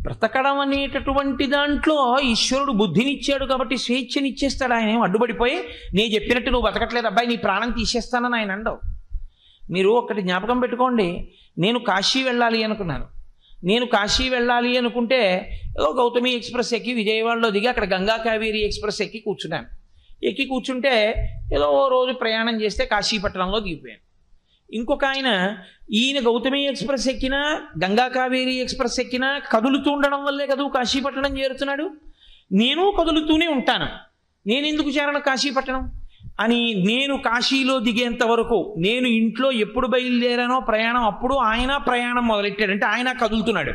Speaker 1: బ్రతకడం అనేటటువంటి దాంట్లో ఈశ్వరుడు బుద్ధినిచ్చాడు కాబట్టి స్వేచ్ఛనిచ్చేస్తాడు. ఆయన ఏం అడ్డుపడిపోయి నేను చెప్పినట్టు నువ్వు బతకట్లేదు అబ్బాయి నీ ప్రాణం తీసేస్తానని ఆయన అండవు. మీరు ఒకటి జ్ఞాపకం పెట్టుకోండి. నేను కాశీ వెళ్ళాలి అనుకున్నాను. నేను కాశీ వెళ్ళాలి అనుకుంటే ఏదో గౌతమి ఎక్స్ప్రెస్ ఎక్కి విజయవాడలో దిగి అక్కడ గంగా కావేరి ఎక్స్ప్రెస్ ఎక్కి కూర్చున్నాను. ఎక్కి కూర్చుంటే ఏదో ఓ రోజు ప్రయాణం చేస్తే కాశీపట్నంలో దిగిపోయాను. ఇంకొక ఈయన గౌతమి ఎక్స్ప్రెస్ ఎక్కినా, గంగా కావేరి ఎక్స్ప్రెస్ ఎక్కినా కదులుతూ ఉండడం వల్లే కదా కాశీపట్నం చేరుతున్నాడు. నేను కదులుతూనే ఉంటాను, నేను ఎందుకు చేరను కాశీపట్నం అని. నేను కాశీలో దిగేంత వరకు, నేను ఇంట్లో ఎప్పుడు బయలుదేరానో ప్రయాణం అప్పుడు ఆయన ప్రయాణం మొదలెట్టాడంటే ఆయన కదులుతున్నాడు.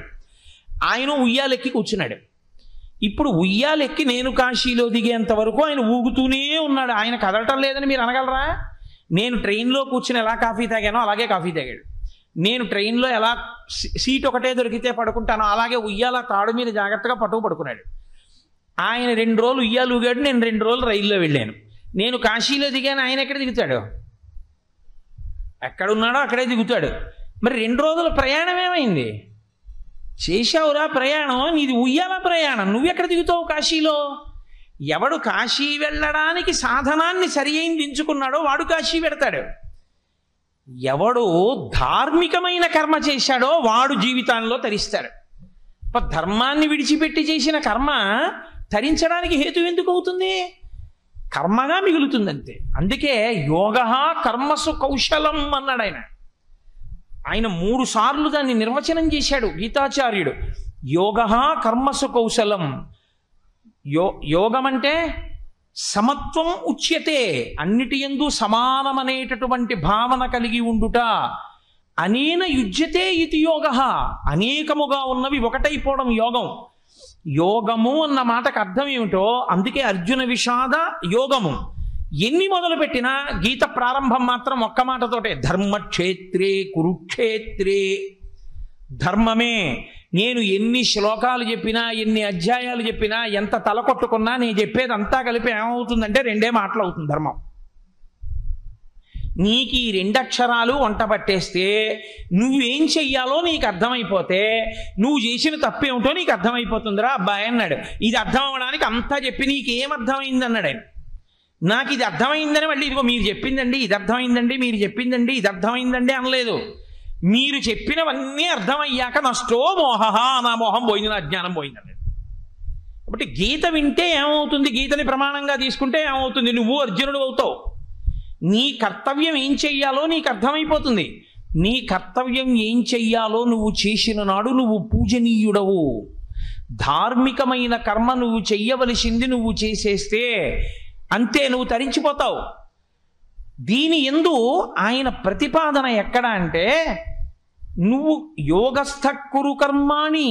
Speaker 1: ఆయన ఉయ్యాలెక్కి కూర్చున్నాడు. ఇప్పుడు ఉయ్యాలెక్కి నేను కాశీలో దిగేంత వరకు ఆయన ఊగుతూనే ఉన్నాడు. ఆయన కదలటం లేదని మీరు అనగలరా? నేను ట్రైన్లో కూర్చుని ఎలా కాఫీ తాగానో అలాగే కాఫీ తాగాడు. నేను ట్రైన్లో ఎలా సీట్ ఒకటే దొరికితే పడుకుంటానో అలాగే ఉయ్యాల తాడు మీద జాగ్రత్తగా పడుకున్నాడు. ఆయన 2 రోజులు ఉయ్యాలు ఊగాడు, నేను 2 రోజులు రైల్లో వెళ్ళాను. నేను కాశీలో దిగాను, ఆయన ఎక్కడ దిగుతాడు? ఎక్కడున్నాడో అక్కడే దిగుతాడు. మరి 2 రోజుల ప్రయాణం ఏమైంది? చేశావురా ప్రయాణం, నీది ఉయ్యాల ప్రయాణం, నువ్వెక్కడ దిగుతావు కాశీలో? ఎవడు కాశీ వెళ్ళడానికి సాధనాన్ని సరి అయింది ఎంచుకున్నాడో వాడు కాశీ పెడతాడు. ఎవడు ధార్మికమైన కర్మ చేశాడో వాడు జీవితాల్లో తరిస్తాడు. ధర్మాన్ని విడిచిపెట్టి చేసిన కర్మ తరించడానికి హేతు ఎందుకు అవుతుంది? కర్మగా మిగులుతుందంతే. అందుకే యోగ కర్మసు కౌశలం అన్నాడు ఆయన. ఆయన 3 సార్లు దాన్ని నిర్వచనం చేశాడు గీతాచార్యుడు. యోగ కర్మసు కౌశలం. యోగం అంటే సమత్వం ఉచ్యతే, అన్నిటి యందు సమానమనేటటువంటి భావన కలిగి ఉండుట. అనేన యుజ్యతే ఇది యోగ, అనేకముగా ఉన్నవి ఒకటైపోవడం యోగం. యోగము అన్న మాటకు అర్థం ఏమిటో అందుకే అర్జున విషాద యోగము. ఎన్ని మొదలుపెట్టినా గీత ప్రారంభం మాత్రం ఒక్క మాటతోటే, ధర్మక్షేత్రే కురుక్షేత్రే. ధర్మమే. నేను ఎన్ని శ్లోకాలు చెప్పినా, ఎన్ని అధ్యాయాలు చెప్పినా, ఎంత తల కొట్టుకున్నా నేను చెప్పేది అంతా కలిపి ఏమవుతుందంటే 2 మాటలు అవుతుంది ధర్మం. నీకు ఈ 2 అక్షరాలు వంట పట్టేస్తే నువ్వేం చెయ్యాలో నీకు అర్థమైపోతే నువ్వు చేసిన తప్పేమిటో నీకు అర్థమైపోతుందిరా అబ్బాయి అన్నాడు. ఇది అర్థం అవ్వడానికి అంతా చెప్పి నీకేం అర్థమైంది అన్నాడు ఆయన. నాకు ఇది అర్థమైందని మళ్ళీ ఇదిగో మీరు చెప్పిందండి ఇది అర్థమైందండి, మీరు చెప్పిందండి ఇది అర్థమైందండి అనలేదు. మీరు చెప్పినవన్నీ అర్థమయ్యాక నష్టో మోహ, నా మోహం పోయింది, నా జ్ఞానం పోయిందండి. కాబట్టి గీత వింటే ఏమవుతుంది? గీతని ప్రమాణంగా తీసుకుంటే ఏమవుతుంది? నువ్వు అర్జునుడు అవుతావు. నీ కర్తవ్యం ఏం చెయ్యాలో నీకు అర్థమైపోతుంది. నీ కర్తవ్యం ఏం చెయ్యాలో నువ్వు చేసిన నాడు నువ్వు పూజనీయుడవు. ధార్మికమైన కర్మ నువ్వు చెయ్యవలసింది నువ్వు చేసేస్తే అంతే, నువ్వు తరించిపోతావు. దీని యందు ఆయన ప్రతిపాదన ఎక్కడ అంటే, నువ్వు యోగస్థ కురు కర్మాణి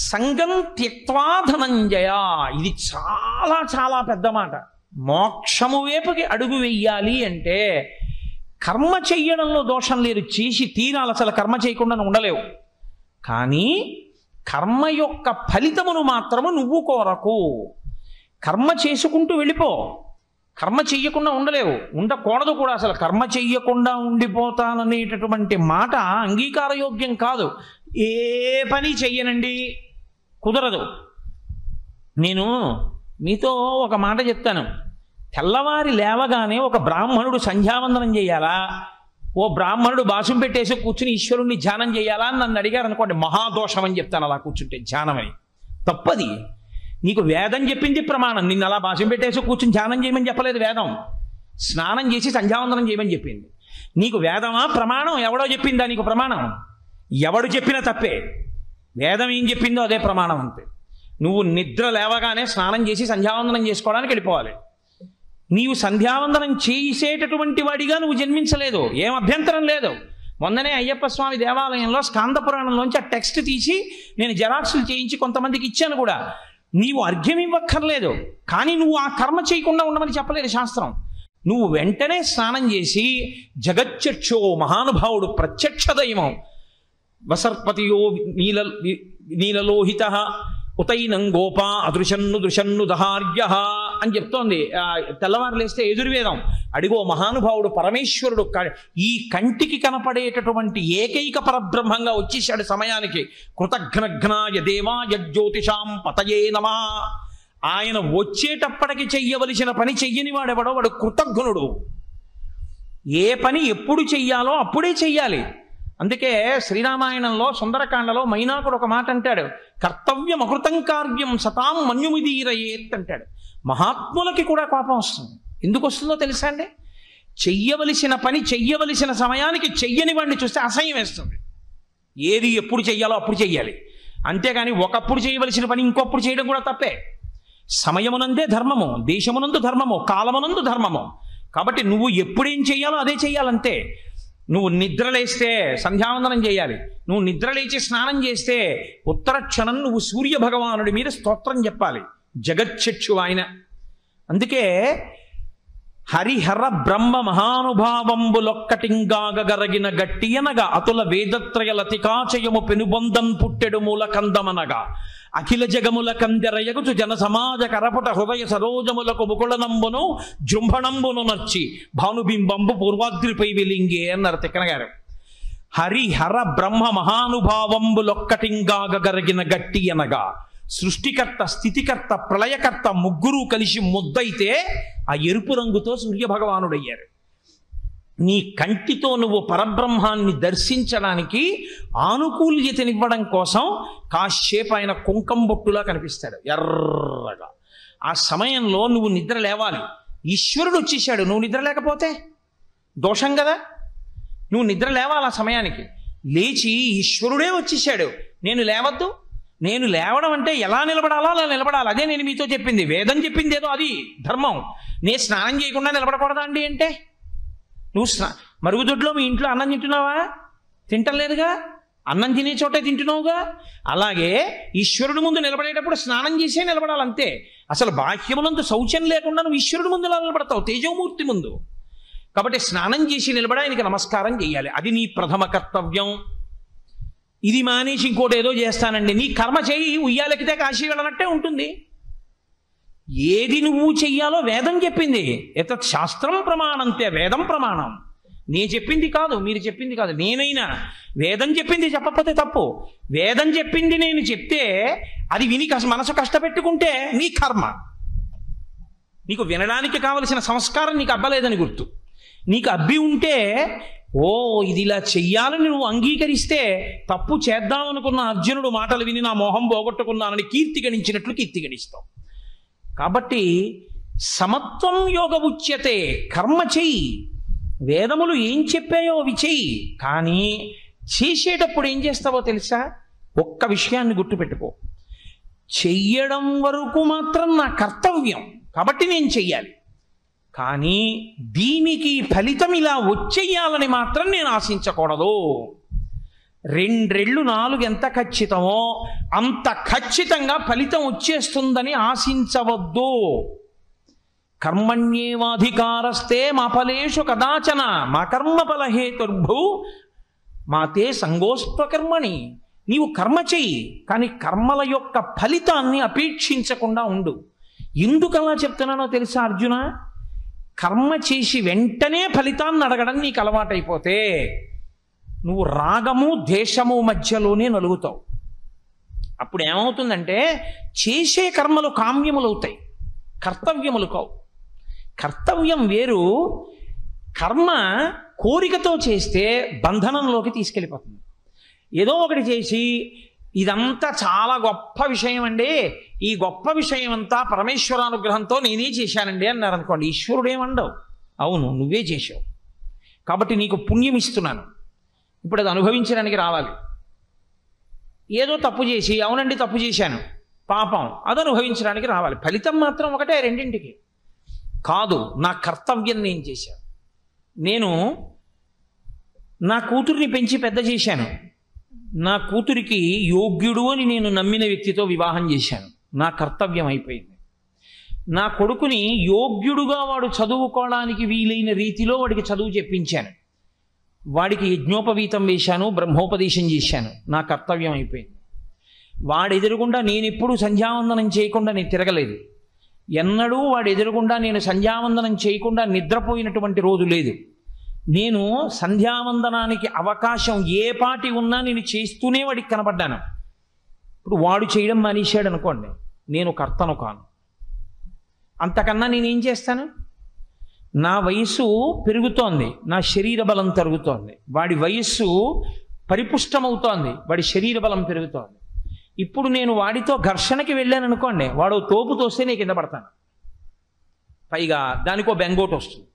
Speaker 1: సంగం త్యక్వా ధనంజయ. ఇది చాలా చాలా పెద్ద మాట. మోక్షము వైపుకి అడుగు వెయ్యాలి అంటే కర్మ చెయ్యడంలో దోషం లేదు, చేసి తీరాలి, అసలు కర్మ చేయకుండా ఉండలేవు. కానీ కర్మ యొక్క ఫలితమును మాత్రము నువ్వు కోరకు. కర్మ చేసుకుంటూ వెళ్ళిపో, కర్మ చెయ్యకుండా ఉండలేవు, ఉండకూడదు కూడా. అసలు కర్మ చెయ్యకుండా ఉండిపోతాననేటటువంటి మాట అంగీకారయోగ్యం కాదు. ఏ పని చెయ్యనండి, కుదరదు. నేను మీతో ఒక మాట చెప్తాను. తెల్లవారి లేవగానే ఒక బ్రాహ్మణుడు సంధ్యావందనం చేయాలా, ఓ బ్రాహ్మణుడు బాసం పెట్టేసి కూర్చుని ఈశ్వరుణ్ణి ధ్యానం చేయాలా అని నన్ను అడిగారు అనుకోండి, మహాదోషం అని చెప్తాను. అలా కూర్చుంటే ధ్యానమని తప్పది. నీకు వేదం చెప్పింది ప్రమాణం. నిన్ను అలా బాసం పెట్టేసి కూర్చుని ధ్యానం చేయమని చెప్పలేదు వేదం. స్నానం చేసి సంధ్యావందనం చేయమని చెప్పింది. నీకు వేదమా ప్రమాణం? ఎవడో చెప్పిందా నీకు ప్రమాణం? ఎవడు చెప్పినా తప్పే. వేదం ఏం చెప్పిందో అదే ప్రమాణం అంతే. నువ్వు నిద్ర లేవగానే స్నానం చేసి సంధ్యావందనం చేసుకోవడానికి వెళ్ళిపోవాలి. నీవు సంధ్యావందనం చేసేటటువంటి వాడిగా నువ్వు జన్మించలేదు, ఏం అభ్యంతరం లేదు. మొన్ననే అయ్యప్ప స్వామి దేవాలయంలో స్కాంద పురాణంలోంచి ఆ టెక్స్ట్ తీసి నేను జెరాక్సులు చేయించి కొంతమందికి ఇచ్చాను కూడా. నీవు అర్ఘ్యం ఇవ్వక్కర్లేదు, కానీ నువ్వు ఆ కర్మ చేయకుండా ఉండమని చెప్పలేదు శాస్త్రం. నువ్వు వెంటనే స్నానం చేసి జగచ్చక్షో మహానుభావుడు ప్రత్యక్ష దైవం వసర్పతియో నీలలోహిత ఉతైనం గోప అదృశన్ను దృశన్ను దహార్య అని చెప్తోంది. తెల్లవారు లేస్తే ఎదుర్వేదం. అడిగో మహానుభావుడు పరమేశ్వరుడు ఈ కంటికి కనపడేటటువంటి ఏకైక పరబ్రహ్మంగా వచ్చేసాడు సమయానికి. కృతఘ్నఘ్నాయ దేవాయ జ్యోతిషాం పతయే నమః. ఆయన వచ్చేటప్పటికి చెయ్యవలసిన పని చెయ్యని వాడెవడో వాడు కృతఘ్నుడు. ఏ పని ఎప్పుడు చెయ్యాలో అప్పుడే చెయ్యాలి. అందుకే శ్రీరామాయణంలో సుందరకాండలో మైనాకుడు ఒక మాట అంటాడు, కర్తవ్యం అకృతం కార్యం సతాం మన్యుమిదీరయేత్ అంటాడు. మహాత్ములకి కూడా కోపం వస్తుంది. ఎందుకు వస్తుందో తెలుసా అండి? చెయ్యవలసిన పని చెయ్యవలసిన సమయానికి చెయ్యని వాడిని చూస్తే అసహ్యం వేస్తుంది. ఏది ఎప్పుడు చెయ్యాలో అప్పుడు చెయ్యాలి, అంతేగాని ఒకప్పుడు చేయవలసిన పని ఇంకొప్పుడు చేయడం కూడా తప్పే. సమయమునందే ధర్మము, దేశమునందు ధర్మము, కాలమునందు ధర్మము. కాబట్టి నువ్వు ఎప్పుడేం చెయ్యాలో అదే చెయ్యాలంతే. నువ్వు నిద్రలేస్తే సంధ్యావందనం చేయాలి. నువ్వు నిద్రలేచి స్నానం చేస్తే ఉత్తర క్షణం నువ్వు సూర్య భగవానుడి మీద స్తోత్రం చెప్పాలి. జగచ్చక్షు ఆయన. అందుకే హరిహర బ్రహ్మ మహానుభావంబులొక్కటింగాగరగిన గట్టియనగా అతుల వేదత్రయ లతికాచయము పెనుబొందం పుట్టెడు మూల కందమనగా అఖిల జగముల కందెరయగుచు జన సమాజ కరపుట హృదయ సరోజములకు ముకుళనంబును జృంభణంబును నర్చి భానుబింబంబు పూర్వాద్రిపై వెలింగే అన్నారు తిక్కన గారు. హరిహర బ్రహ్మ మహానుభావంబులొక్కటింగాగరగిన గట్టి అనగా సృష్టికర్త, స్థితికర్త, ప్రళయకర్త ముగ్గురు కలిసి ముద్దయితే ఆ ఎరుపు రంగుతో సూర్యభగవానుడయ్యారు. నీ కంటితో నువ్వు పరబ్రహ్మాన్ని దర్శించడానికి ఆనుకూల్యతనివ్వడం కోసం కాసేపు ఆయన కుంకం బొట్టులా కనిపిస్తాడు ఎర్రగా. ఆ సమయంలో నువ్వు నిద్ర లేవాలి. ఈశ్వరుడు వచ్చేసాడు, నువ్వు నిద్ర లేకపోతే దోషం కదా. నువ్వు నిద్ర లేవాలి ఆ సమయానికి. లేచి ఈశ్వరుడే వచ్చేసాడు, నేను లేవద్దు. నేను లేవడం అంటే ఎలా నిలబడాలో అలా నిలబడాలి. అదే నేను మీతో చెప్పింది. వేదం చెప్పింది ఏదో అది ధర్మం. నేను స్నానం చేయకుండా నిలబడకూడదా అండి అంటే? నువ్వు మరుగుదొడ్లో మీ ఇంట్లో అన్నం తింటున్నావా? తింటలేదుగా. అన్నం తినే చోటే తింటున్నావుగా. అలాగే ఈశ్వరుడు ముందు నిలబడేటప్పుడు స్నానం చేసే నిలబడాలంతే. అసలు బాహ్యమునందు శౌచం లేకుండా నువ్వు ఈశ్వరుడు ముందు నిలబడతావు, తేజోమూర్తి ముందు. కాబట్టి స్నానం చేసి నిలబడి ఆయనకి నమస్కారం చేయాలి. అది నీ ప్రథమ కర్తవ్యం. ఇది మానేసి ఇంకోటి ఏదో చేస్తానండి, నీ కర్మ చేయి. ఉయ్యాలెక్కితే కాశీ వెళ్ళనట్టే ఉంటుంది. ఏది నువ్వు చెయ్యాలో వేదం చెప్పింది. ఎతత్ శాస్త్రం ప్రమాణంతే, వేదం ప్రమాణం. నేను చెప్పింది కాదు, మీరు చెప్పింది కాదు. నేనైనా వేదం చెప్పింది చెప్పకపోతే తప్పు. వేదం చెప్పింది నేను చెప్తే అది విని మనసు కష్టపెట్టుకుంటే నీ కర్మ. నీకు వినడానికి కావలసిన సంస్కారం నీకు అబ్బలేదని గుర్తు. నీకు అబ్బి ఉంటే ఓ ఇది ఇలా చెయ్యాలని నువ్వు అంగీకరిస్తే తప్పు చేద్దామనుకున్న అర్జునుడు మాటలు విని నా మోహం పోగొట్టుకున్నానని కీర్తి గణించినట్లు కీర్తి గణిస్తావు. కాబట్టి సమత్వం యోగ ఉచ్యతే. కర్మ చెయ్యి, వేదములు ఏం చెప్పాయో అవి చెయ్యి. కానీ చేసేటప్పుడు ఏం చేస్తావో తెలుసా? ఒక్క విషయాన్ని గుర్తుపెట్టుకో, చెయ్యడం వరకు మాత్రం నా కర్తవ్యం కాబట్టి నేను చెయ్యాలి. కానీ దీనికి ఫలితం ఇలా వచ్చేయాలని మాత్రం నేను ఆశించకూడదు. 2 రెళ్ళు 4 ఎంత ఖచ్చితమో అంత ఖచ్చితంగా ఫలితం వచ్చేస్తుందని ఆశించవద్దు. కర్మణ్యేవాధికారస్తే మా ఫలేషు కదాచన మా కర్మఫల హేతుర్భూ మాతే సంగోస్త్వకర్మణి. నీవు కర్మ చెయ్యి, కానీ కర్మల యొక్క ఫలితాన్ని అపేక్షించకుండా ఉండు. ఎందుకలా చెప్తున్నానో తెలుసా అర్జున? కర్మ చేసి వెంటనే ఫలితాన్ని అడగడం నీకు అలవాటైపోతే నువ్వు రాగము ద్వేషము మధ్యలోనే నలుగుతావు. అప్పుడు ఏమవుతుందంటే చేసే కర్మలు కామ్యములు అవుతాయి, కర్తవ్యములు కావు. కర్తవ్యం వేరు, కర్మ కోరికతో చేస్తే బంధనంలోకి తీసుకెళ్ళిపోతుంది. ఏదో ఒకటి చేసి ఇదంతా చాలా గొప్ప విషయం అండి, ఈ గొప్ప విషయం అంతా పరమేశ్వరానుగ్రహంతో నేనే చేశానండి అన్నారు అనుకోండి, ఈశ్వరుడు ఏమండవు. అవును, నువ్వే చేశావు కాబట్టి నీకు పుణ్యం ఇస్తున్నాను, ఇప్పుడు అది అనుభవించడానికి రావాలి. ఏదో తప్పు చేసి అవునండి తప్పు చేశాను పాపం, అది అనుభవించడానికి రావాలి. ఫలితం మాత్రం ఒకటే రెండింటికి. కాదు, నా కర్తవ్యం నేను చేశాను. నేను నా కూతుర్ని పెంచి పెద్ద చేశాను, నా కూతురికి యోగ్యుడు అని నేను నమ్మిన వ్యక్తితో వివాహం చేశాను, నా కర్తవ్యం అయిపోయింది. నా కొడుకుని యోగ్యుడుగా వాడు చదువుకోవడానికి వీలైన రీతిలో వాడికి చదువు చెప్పించాను, వాడికి యజ్ఞోపవీతం వేశాను, బ్రహ్మోపదేశం చేశాను, నా కర్తవ్యం అయిపోయింది. వాడు ఎదురుగుండా నేను ఎప్పుడు సంధ్యావందనం చేయకుండా నేను తిరగలేదు. ఎన్నడూ వాడు ఎదురుగుండా నేను సంధ్యావందనం చేయకుండా నిద్రపోయినటువంటి రోజు లేదు. నేను సంధ్యావందనానికి అవకాశం ఏ పాటి ఉన్నా నేను చేస్తూనే వాడికి కనపడ్డాను. ఇప్పుడు వాడు చేయడం మానేశాడు అనుకోండి, నేను కర్తను కాను. అంతకన్నా నేనేం చేస్తాను? నా వయస్సు పెరుగుతోంది, నా శరీర బలం తరుగుతోంది, వాడి వయస్సు పరిపుష్టమవుతోంది, వాడి శరీర బలం పెరుగుతోంది. ఇప్పుడు నేను వాడితో ఘర్షణకి వెళ్ళాను అనుకోండి, వాడు తోపు తోస్తే నేను కింద పడతాను, పైగా దానికో బెంగోటు వస్తుంది.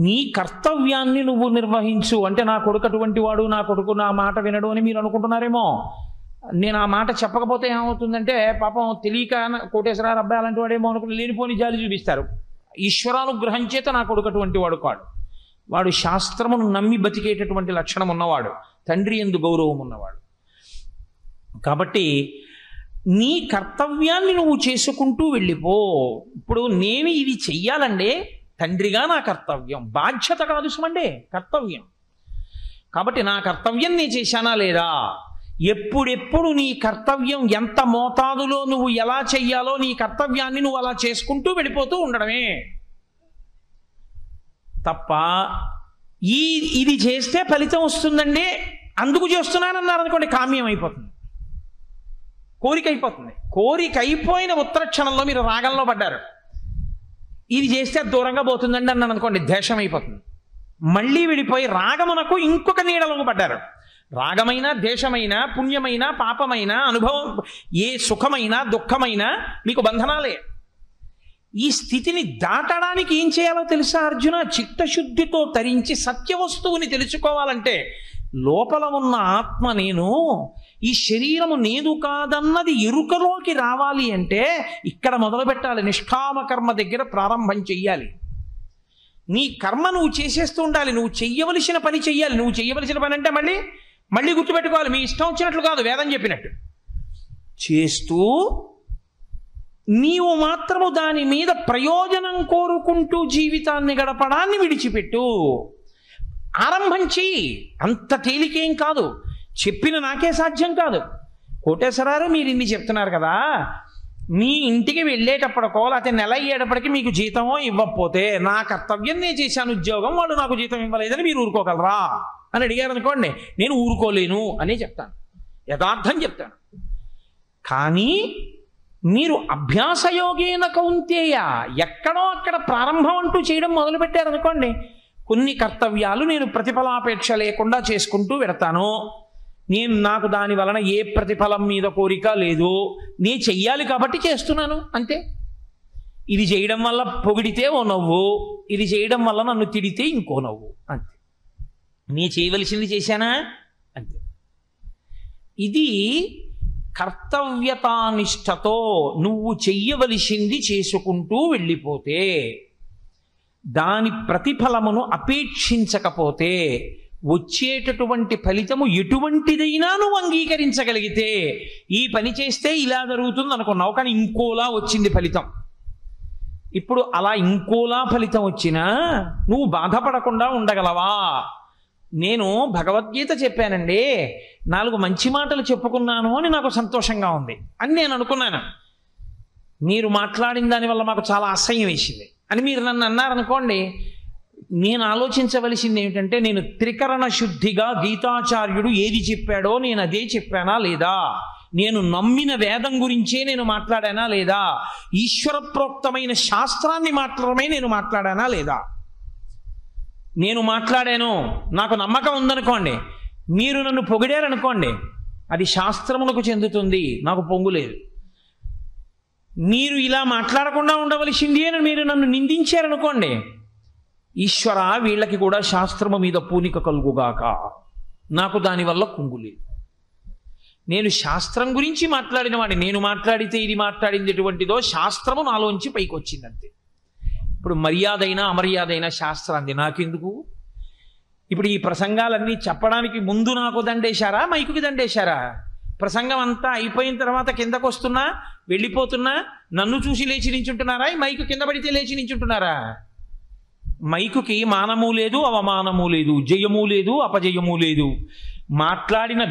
Speaker 1: నీ కర్తవ్యాన్ని నువ్వు నిర్వహించు అంటే నా కొడుకు అటువంటి వాడు, నా కొడుకు నా మాట వినడు అని మీరు అనుకుంటున్నారేమో. నేను ఆ మాట చెప్పకపోతే ఏమవుతుందంటే పాపం తెలియక కోటేశ్వరరావు అబ్బాయి అలాంటి వాడేమో అనుకుని లేనిపోని జాలి చూపిస్తారు. ఈశ్వరానుగ్రహం చేత నా కొడుకు అటువంటి వాడు కాడు. వాడు శాస్త్రమును నమ్మి బతికేటటువంటి లక్షణం ఉన్నవాడు, తండ్రి యందు గౌరవం ఉన్నవాడు. కాబట్టి నీ కర్తవ్యాన్ని నువ్వు చేసుకుంటూ వెళ్ళిపో. ఇప్పుడు నేను ఇది చెయ్యాలంటే తండ్రిగా నా కర్తవ్యం, బాధ్యత కాదు సుమండే, కర్తవ్యం. కాబట్టి నా కర్తవ్యం నేను చేశానా లేదా? ఎప్పుడెప్పుడు నీ కర్తవ్యం ఎంత మోతాదులో నువ్వు ఎలా చెయ్యాలో నీ కర్తవ్యాన్ని నువ్వు అలా చేసుకుంటూ వెళ్ళిపోతూ ఉండడమే తప్ప ఇది చేస్తే ఫలితం వస్తుందండి అందుకు చేస్తున్నానన్నారు అనుకోండి, కామ్యం అయిపోతుంది, కోరిక అయిపోతుంది. కోరిక అయిపోయిన ఉత్తర క్షణంలో మీరు రాగంలో పడ్డారు, ఇది చేస్తే దూరంగా పోతుందండి అన్నాను అనుకోండి, ద్వేషం అయిపోతుంది. మళ్ళీ విడిపోయి రాగమునకు ఇంకొక నీడలో పడ్డారు. రాగమైన ద్వేషమైన పుణ్యమైన పాపమైన అనుభవం, ఏ సుఖమైనా దుఃఖమైనా మీకు బంధనాలే. ఈ స్థితిని దాటడానికి ఏం చేయాలో తెలుసా అర్జున? చిత్తశుద్ధితో తరించి సత్యవస్తువుని తెలుసుకోవాలంటే లోపల ఉన్న ఆత్మ నేను, ఈ శరీరము నేను కాదన్నది ఎరుకలోకి రావాలి అంటే ఇక్కడ మొదలు పెట్టాలి. నిష్కామ కర్మ దగ్గర ప్రారంభం చెయ్యాలి. నీ కర్మ నువ్వు చేసేస్తూ ఉండాలి, నువ్వు చెయ్యవలసిన పని చెయ్యాలి. నువ్వు చెయ్యవలసిన పని అంటే మళ్ళీ గుర్తుపెట్టుకోవాలి, మీ ఇష్టం వచ్చినట్లు కాదు, వేదం చెప్పినట్టు చేస్తూ నీవు మాత్రము దాని మీద ప్రయోజనం కోరుకుంటూ జీవితాన్ని గడపడాన్ని విడిచిపెట్టు. ఆరంభం చెయ్యి, అంత తేలికేం కాదు, చెప్పిన నాకే సాధ్యం కాదు. కోటేశ్వరారు మీరు ఇన్ని చెప్తున్నారు కదా, మీ ఇంటికి వెళ్ళేటప్పటికో లేకపోతే నెల అయ్యేటప్పటికి మీకు జీతమో ఇవ్వకపోతే నా కర్తవ్యం నేను చేశాను ఉద్యోగం, వాళ్ళు నాకు జీతం ఇవ్వలేదని మీరు ఊరుకోగలరా అని అడిగారు అనుకోండి, నేను ఊరుకోలేను అనే చెప్తాను, యథార్థం చెప్తాను. కానీ మీరు అభ్యాసయోగేన కౌంతేయ ఎక్కడో అక్కడ ప్రారంభం అంటూ చేయడం మొదలుపెట్టారనుకోండి, కొన్ని కర్తవ్యాలు నేను ప్రతిఫలాపేక్ష లేకుండా చేసుకుంటూ పెడతాను, నాకు దాని వలన ఏ ప్రతిఫలం మీద కోరిక లేదు, నేను చెయ్యాలి కాబట్టి చేస్తున్నాను అంతే. ఇది చేయడం వల్ల పొగిడితే ఓ నవ్వు, ఇది చేయడం వల్ల నన్ను తిడితే ఇంకో నవ్వు, అంతే. నీ చేయవలసింది చేశానా అంతే. ఇది కర్తవ్యతానిష్టతో నువ్వు చెయ్యవలసింది చేసుకుంటూ వెళ్ళిపోతే దాని ప్రతిఫలమును అపేక్షించకపోతే వచ్చేటటువంటి ఫలితము ఎటువంటిదైనా నువ్వు అంగీకరించగలిగితే, ఈ పని చేస్తే ఇలా జరుగుతుంది అనుకున్నావు, కానీ ఇంకోలా వచ్చింది ఫలితం. ఇప్పుడు అలా ఇంకోలా ఫలితం వచ్చినా నువ్వు బాధపడకుండా ఉండగలవా? నేను భగవద్గీత చెప్పానండి, 4 మంచి మాటలు చెప్పుకున్నాను అని నాకు సంతోషంగా ఉంది అని నేను అనుకున్నాను. మీరు మాట్లాడిన దానివల్ల మాకు చాలా అసహ్యం వేసింది అని మీరు నన్ను అన్నారనుకోండి, నేను ఆలోచించవలసింది ఏమిటంటే, నేను త్రికరణ శుద్ధిగా గీతాచార్యుడు ఏది చెప్పాడో నేను అదే చెప్పానా లేదా, నేను నమ్మిన వేదం గురించే నేను మాట్లాడానా లేదా, ఈశ్వర ప్రోక్తమైన శాస్త్రాన్ని మాత్రమే నేను మాట్లాడానా లేదా. నేను మాట్లాడాను, నాకు నమ్మకం ఉందనుకోండి, మీరు నన్ను పొగిడారనుకోండి, అది శాస్త్రములకు చెందుతుంది, నాకు పొంగులేదు. మీరు ఇలా మాట్లాడకుండా ఉండవలసింది అని మీరు నన్ను నిందించారనుకోండి, ఈశ్వర వీళ్ళకి కూడా శాస్త్రము మీద పూనిక కలుగుగాక, నాకు దానివల్ల కుంగులేదు. నేను శాస్త్రం గురించి మాట్లాడిన వాడిని, నేను మాట్లాడితే ఇది మాట్లాడింది ఎటువంటిదో శాస్త్రము నాలోంచి పైకి వచ్చింది అంతే. ఇప్పుడు మర్యాదైనా అమర్యాదైనా శాస్త్రాన్ని నాకెందుకు? ఇప్పుడు ఈ ప్రసంగాలన్నీ చెప్పడానికి ముందు నాకు దండేశారా, మైకుకి దండేశారా? ప్రసంగం అంతా అయిపోయిన తర్వాత కిందకు వస్తున్నా, వెళ్ళిపోతున్నా, నన్ను చూసి లేచి నించుంటున్నారా? ఈ మైకు కింద పడితే లేచి నించుంటున్నారా? మైకుకి మానము లేదు, అవమానము లేదు, జయము లేదు, అపజయము లేదు. మాట్లాడిన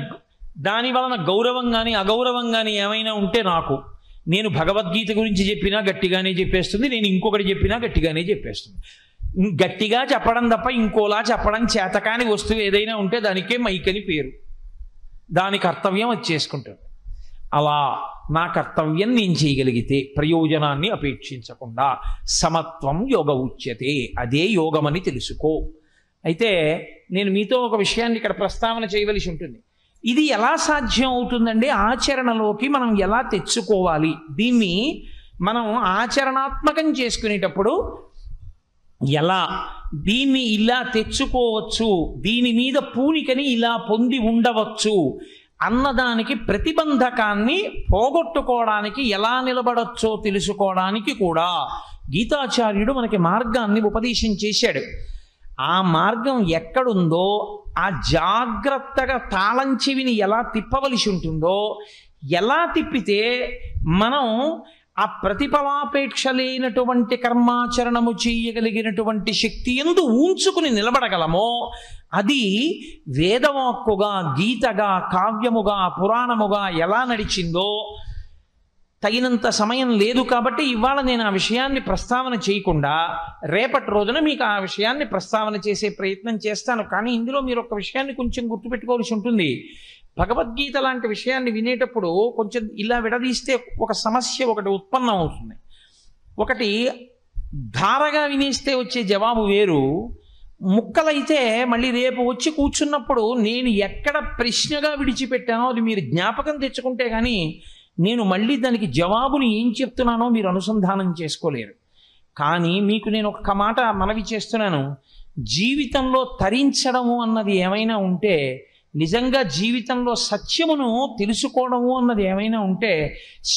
Speaker 1: దాని వలన గౌరవం కానీ అగౌరవం కానీ ఏమైనా ఉంటే నాకు, నేను భగవద్గీత గురించి చెప్పినా గట్టిగానే చెప్పేస్తుంది, నేను ఇంకొకటి చెప్పినా గట్టిగానే చెప్పేస్తుంది. గట్టిగా చెప్పడం తప్ప ఇంకోలా చెప్పడం చేతకాని వస్తువు ఏదైనా ఉంటే దానికే మైక్ అని పేరు, దాని కర్తవ్యం అది చేసుకుంటాడు. అలా నా కర్తవ్యం నేను చేయగలిగితే ప్రయోజనాన్ని అపేక్షించకుండా సమత్వం యోగ ఉచ్యతే, అదే యోగమని తెలుసుకో. అయితే నేను మీతో ఒక విషయాన్ని ఇక్కడ ప్రస్తావన చేయవలసి ఉంటుంది. ఇది ఎలా సాధ్యం అవుతుందండి? ఆచరణలోకి మనం ఎలా తెచ్చుకోవాలి? దీన్ని మనం ఆచరణాత్మకం చేసుకునేటప్పుడు ఎలా దీన్ని ఇలా తెచ్చుకోవచ్చు, దీని మీద పూనికని ఇలా పొంది ఉండవచ్చు అన్నదానికి ప్రతిబంధకాన్ని పోగొట్టుకోవడానికి ఎలా నిలబడచ్చో తెలుసుకోవడానికి కూడా గీతాచార్యుడు మనకి మార్గాన్ని ఉపదేశం చేశాడు. ఆ మార్గం ఎక్కడుందో ఆ జాగ్రత్తగా తాళం చెవిని ఎలా తిప్పవలసి ఉంటుందో, ఎలా తిప్పితే మనం ఆ ప్రతిఫలాపేక్ష లేనటువంటి కర్మాచరణము చేయగలిగినటువంటి శక్తి యందు ఊంచుకుని నిలబడగలమో, అది వేదవాక్కుగా, గీతగా, కావ్యముగా, పురాణముగా ఎలా నడిచిందో. తగినంత సమయం లేదు కాబట్టి ఇవాళ నేను ఆ విషయాన్ని ప్రస్తావన చేయకుండా రేపటి రోజున మీకు ఆ విషయాన్ని ప్రస్తావన చేసే ప్రయత్నం చేస్తాను. కానీ ఇందులో మీరు ఒక విషయాన్ని కొంచెం గుర్తుపెట్టుకోవాల్సి ఉంటుంది. భగవద్గీత లాంటి విషయాన్ని వినేటప్పుడు కొంచెం ఇలా విడదీస్తే ఒక సమస్య ఒకటి ఉత్పన్నం అవుతుంది. ఒకటి ధారగా వినేస్తే వచ్చే జవాబు వేరు, ముక్కలైతే మళ్ళీ రేపు వచ్చి కూర్చున్నప్పుడు నేను ఎక్కడ ప్రశ్నగా విడిచిపెట్టానో అది మీరు జ్ఞాపకం తెచ్చుకుంటే కానీ నేను మళ్ళీ దానికి జవాబుని ఏం చెప్తున్నానో మీరు అనుసంధానం చేసుకోలేరు. కానీ మీకు నేను ఒక్క మాట మనవి చేస్తున్నాను, జీవితంలో తరించడము అన్నది ఏమైనా ఉంటే, నిజంగా జీవితంలో సత్యమును తెలుసుకోవడము అన్నది ఏమైనా ఉంటే,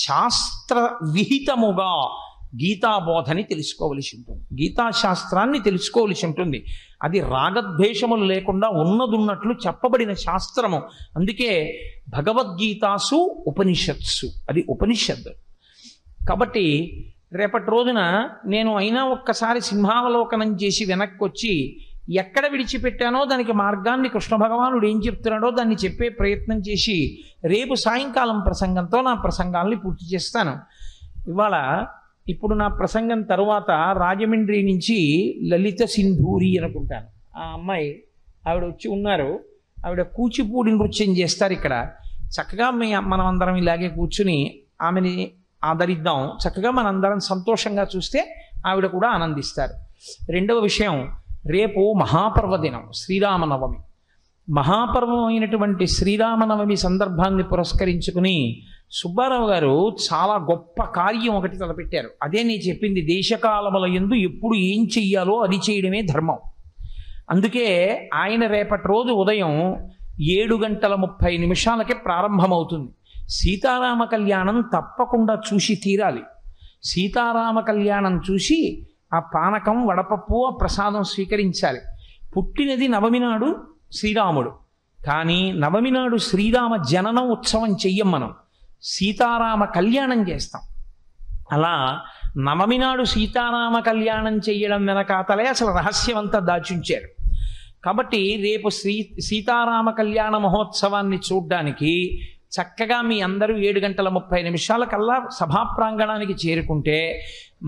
Speaker 1: శాస్త్ర విహితముగా గీతాబోధని తెలుసుకోవలసి ఉంటుంది, గీతాశాస్త్రాన్ని తెలుసుకోవలసి ఉంటుంది. అది రాగద్వేషములు లేకుండా ఉన్నదున్నట్లు చెప్పబడిన శాస్త్రము. అందుకే భగవద్గీతాసు ఉపనిషత్సు, అది ఉపనిషత్తు. కాబట్టి రేపటి రోజున నేను అయినా ఒక్కసారి సింహావలోకనం చేసి వెనక్కి వచ్చి ఎక్కడ విడిచిపెట్టానో దానికి మార్గాన్ని కృష్ణ భగవానుడు ఏం చెప్తున్నాడో దాన్ని చెప్పే ప్రయత్నం చేసి రేపు సాయంకాలం ప్రసంగంతో నా ప్రసంగాల్ని పూర్తి చేస్తాను. ఇప్పుడు నా ప్రసంగం తరువాత రాజమండ్రి నుంచి లలిత సింధూరి అనుకుంటాను, ఆ అమ్మాయి ఆవిడ వచ్చి ఉన్నారు. ఆవిడ కూచిపూడి నృత్యం చేస్తారు ఇక్కడ. చక్కగా మనం అందరం ఇలాగే కూర్చుని ఆమెని ఆదరిద్దాం. చక్కగా మనందరం సంతోషంగా చూస్తే ఆవిడ కూడా ఆనందిస్తారు. రెండవ విషయం, రేపు మహాపర్వదినం, శ్రీరామనవమి. మహాపర్వమైనటువంటి శ్రీరామనవమి సందర్భాన్ని పురస్కరించుకుని సుబ్బారావు గారు చాలా గొప్ప కార్యం ఒకటి తలపెట్టారు. అదే నేను చెప్పింది, దేశకాలముల యందు ఎప్పుడు ఏం చెయ్యాలో అది చేయడమే ధర్మం. అందుకే ఆయన రేపటి రోజు ఉదయం 7:30 ప్రారంభమవుతుంది. సీతారామ కళ్యాణం తప్పకుండా చూసి తీరాలి. సీతారామ కళ్యాణం చూసి ఆ పానకం వడపప్పు ఆ ప్రసాదం స్వీకరించాలి. పుట్టినది నవమి నాడు శ్రీరాముడు, కానీ నవమి నాడు శ్రీరామ జననం ఉత్సవం చెయ్యం, మనం సీతారామ కళ్యాణం చేస్తాం. అలా నవమి నాడు సీతారామ కళ్యాణం చెయ్యడం వెనకాతలే అసలు రహస్యం అంతా దాచుంచారు. కాబట్టి రేపు సీతారామ కళ్యాణ మహోత్సవాన్ని చూడ్డానికి చక్కగా మీ అందరూ 7:30 సభా ప్రాంగణానికి చేరుకుంటే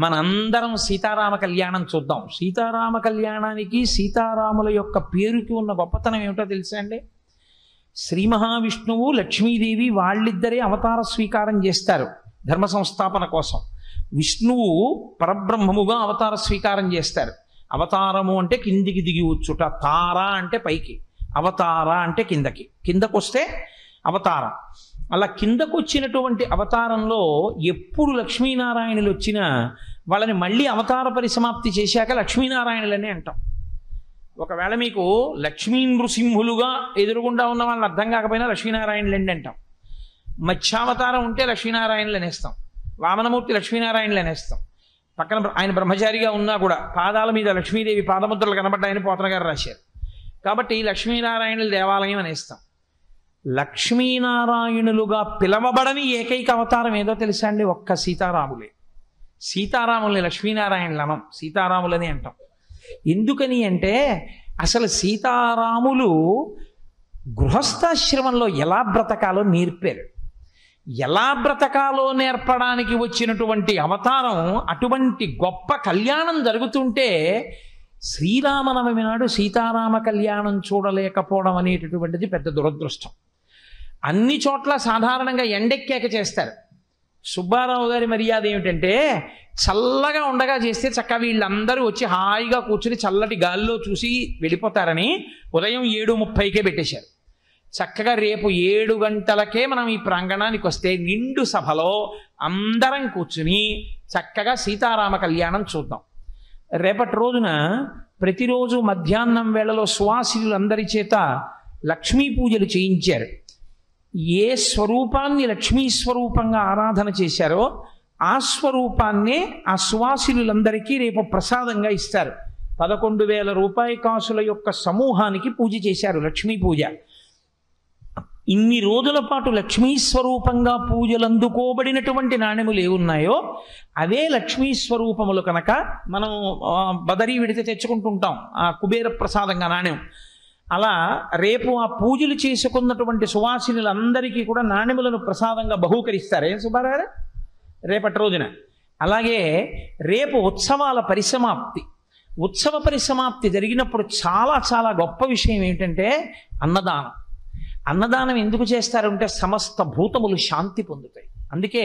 Speaker 1: మనందరం సీతారామ కళ్యాణం చూద్దాం. సీతారామ కళ్యాణానికి సీతారాముల యొక్క పేరుకి ఉన్న గొప్పతనం ఏమిటో తెలుసా అండి? శ్రీ మహావిష్ణువు లక్ష్మీదేవి వాళ్ళిద్దరే అవతార స్వీకారం చేస్తారు ధర్మ సంస్థాపన కోసం. విష్ణువు పరబ్రహ్మముగా అవతార స్వీకారం చేస్తారు. అవతారము అంటే కిందికి దిగి వచ్చుట, తార అంటే పైకి, అవతార అంటే కిందకి, కిందకొస్తే అవతారం. అలా కిందకు వచ్చినటువంటి అవతారంలో ఎప్పుడు లక్ష్మీనారాయణులు వచ్చినా వాళ్ళని మళ్ళీ అవతార పరిసమాప్తి చేశాక లక్ష్మీనారాయణులనే అంటాం. ఒకవేళ మీకు లక్ష్మీ నృసింహులుగా ఎదురుగుండా ఉన్న వాళ్ళని అర్థం కాకపోయినా లక్ష్మీనారాయణులండి అంటాం. మత్స్యావతారం ఉంటే లక్ష్మీనారాయణులు అనేస్తాం, వామనమూర్తి లక్ష్మీనారాయణులు అనేస్తాం. పక్కన ఆయన బ్రహ్మచారిగా ఉన్నా కూడా పాదాల మీద లక్ష్మీదేవి పాదముద్రలు కనబడ్డాయని పోతన గారు రాశారు. కాబట్టి లక్ష్మీనారాయణుల దేవాలయం అనేస్తాం. లక్ష్మీనారాయణులుగా పిలవబడని ఏకైక అవతారం ఏదో తెలుసా అండి? ఒక్క సీతారాములే. సీతారాముల్ని లక్ష్మీనారాయణులు అనం, సీతారాములని అంటాం. ఎందుకని అంటే అసలు సీతారాములు గృహస్థాశ్రమంలో ఎలా బ్రతకాలో నేర్పారు. ఎలా బ్రతకాలో నేర్పడానికి వచ్చినటువంటి అవతారం. అటువంటి గొప్ప కళ్యాణం జరుగుతుంటే శ్రీరామనవమి నాడు సీతారామ కళ్యాణం చూడలేకపోవడం అనేటటువంటిది పెద్ద దురదృష్టం. అన్ని చోట్ల సాధారణంగా ఎండెక్కాక చేస్తారు. సుబ్బారావు గారి మర్యాద ఏమిటంటే చల్లగా ఉండగా చేస్తే చక్కగా వీళ్ళందరూ వచ్చి హాయిగా కూర్చుని చల్లటి గాల్లో చూసి వెళ్ళిపోతారని ఉదయం 7:30కే పెట్టేశారు. చక్కగా రేపు 7 గంటలకే మనం ఈ ప్రాంగణానికి వస్తే నిండు సభలో అందరం కూర్చుని చక్కగా సీతారామ కళ్యాణం చూద్దాం. రేపటి రోజున ప్రతిరోజు మధ్యాహ్నం వేళలో సువాసినులందరి చేత లక్ష్మీ పూజలు చేయించారు. ఏ స్వరూపాన్ని లక్ష్మీ స్వరూపంగా ఆరాధన చేశారో ఆ స్వరూపాన్నే ఆ సువాసినులందరికీ రేపు ప్రసాదంగా ఇస్తారు. 11,000 రూపాయి కాసుల యొక్క సమూహానికి పూజ చేశారు, లక్ష్మీ పూజ. ఇన్ని రోజుల పాటు లక్ష్మీ స్వరూపంగా పూజలు అందుకోబడినటువంటి నాణెములు ఏమున్నాయో అవే లక్ష్మీ స్వరూపములు కనుక మనం బదరీ విడితే తెచ్చుకుంటుంటాం ఆ కుబేర ప్రసాదంగా నాణ్యం. అలా రేపు ఆ పూజలు చేసుకున్నటువంటి సువాసినులందరికీ కూడా నాణెములను ప్రసాదంగా బహూకరిస్తారు. ఏం సుబ్బారావు రేపటి రోజున. అలాగే రేపు ఉత్సవాల పరిసమాప్తి. ఉత్సవ పరిసమాప్తి జరిగినప్పుడు చాలా చాలా గొప్ప విషయం ఏమిటంటే అన్నదానం. అన్నదానం ఎందుకు చేస్తారంటే సమస్త భూతములు శాంతి పొందుతాయి. అందుకే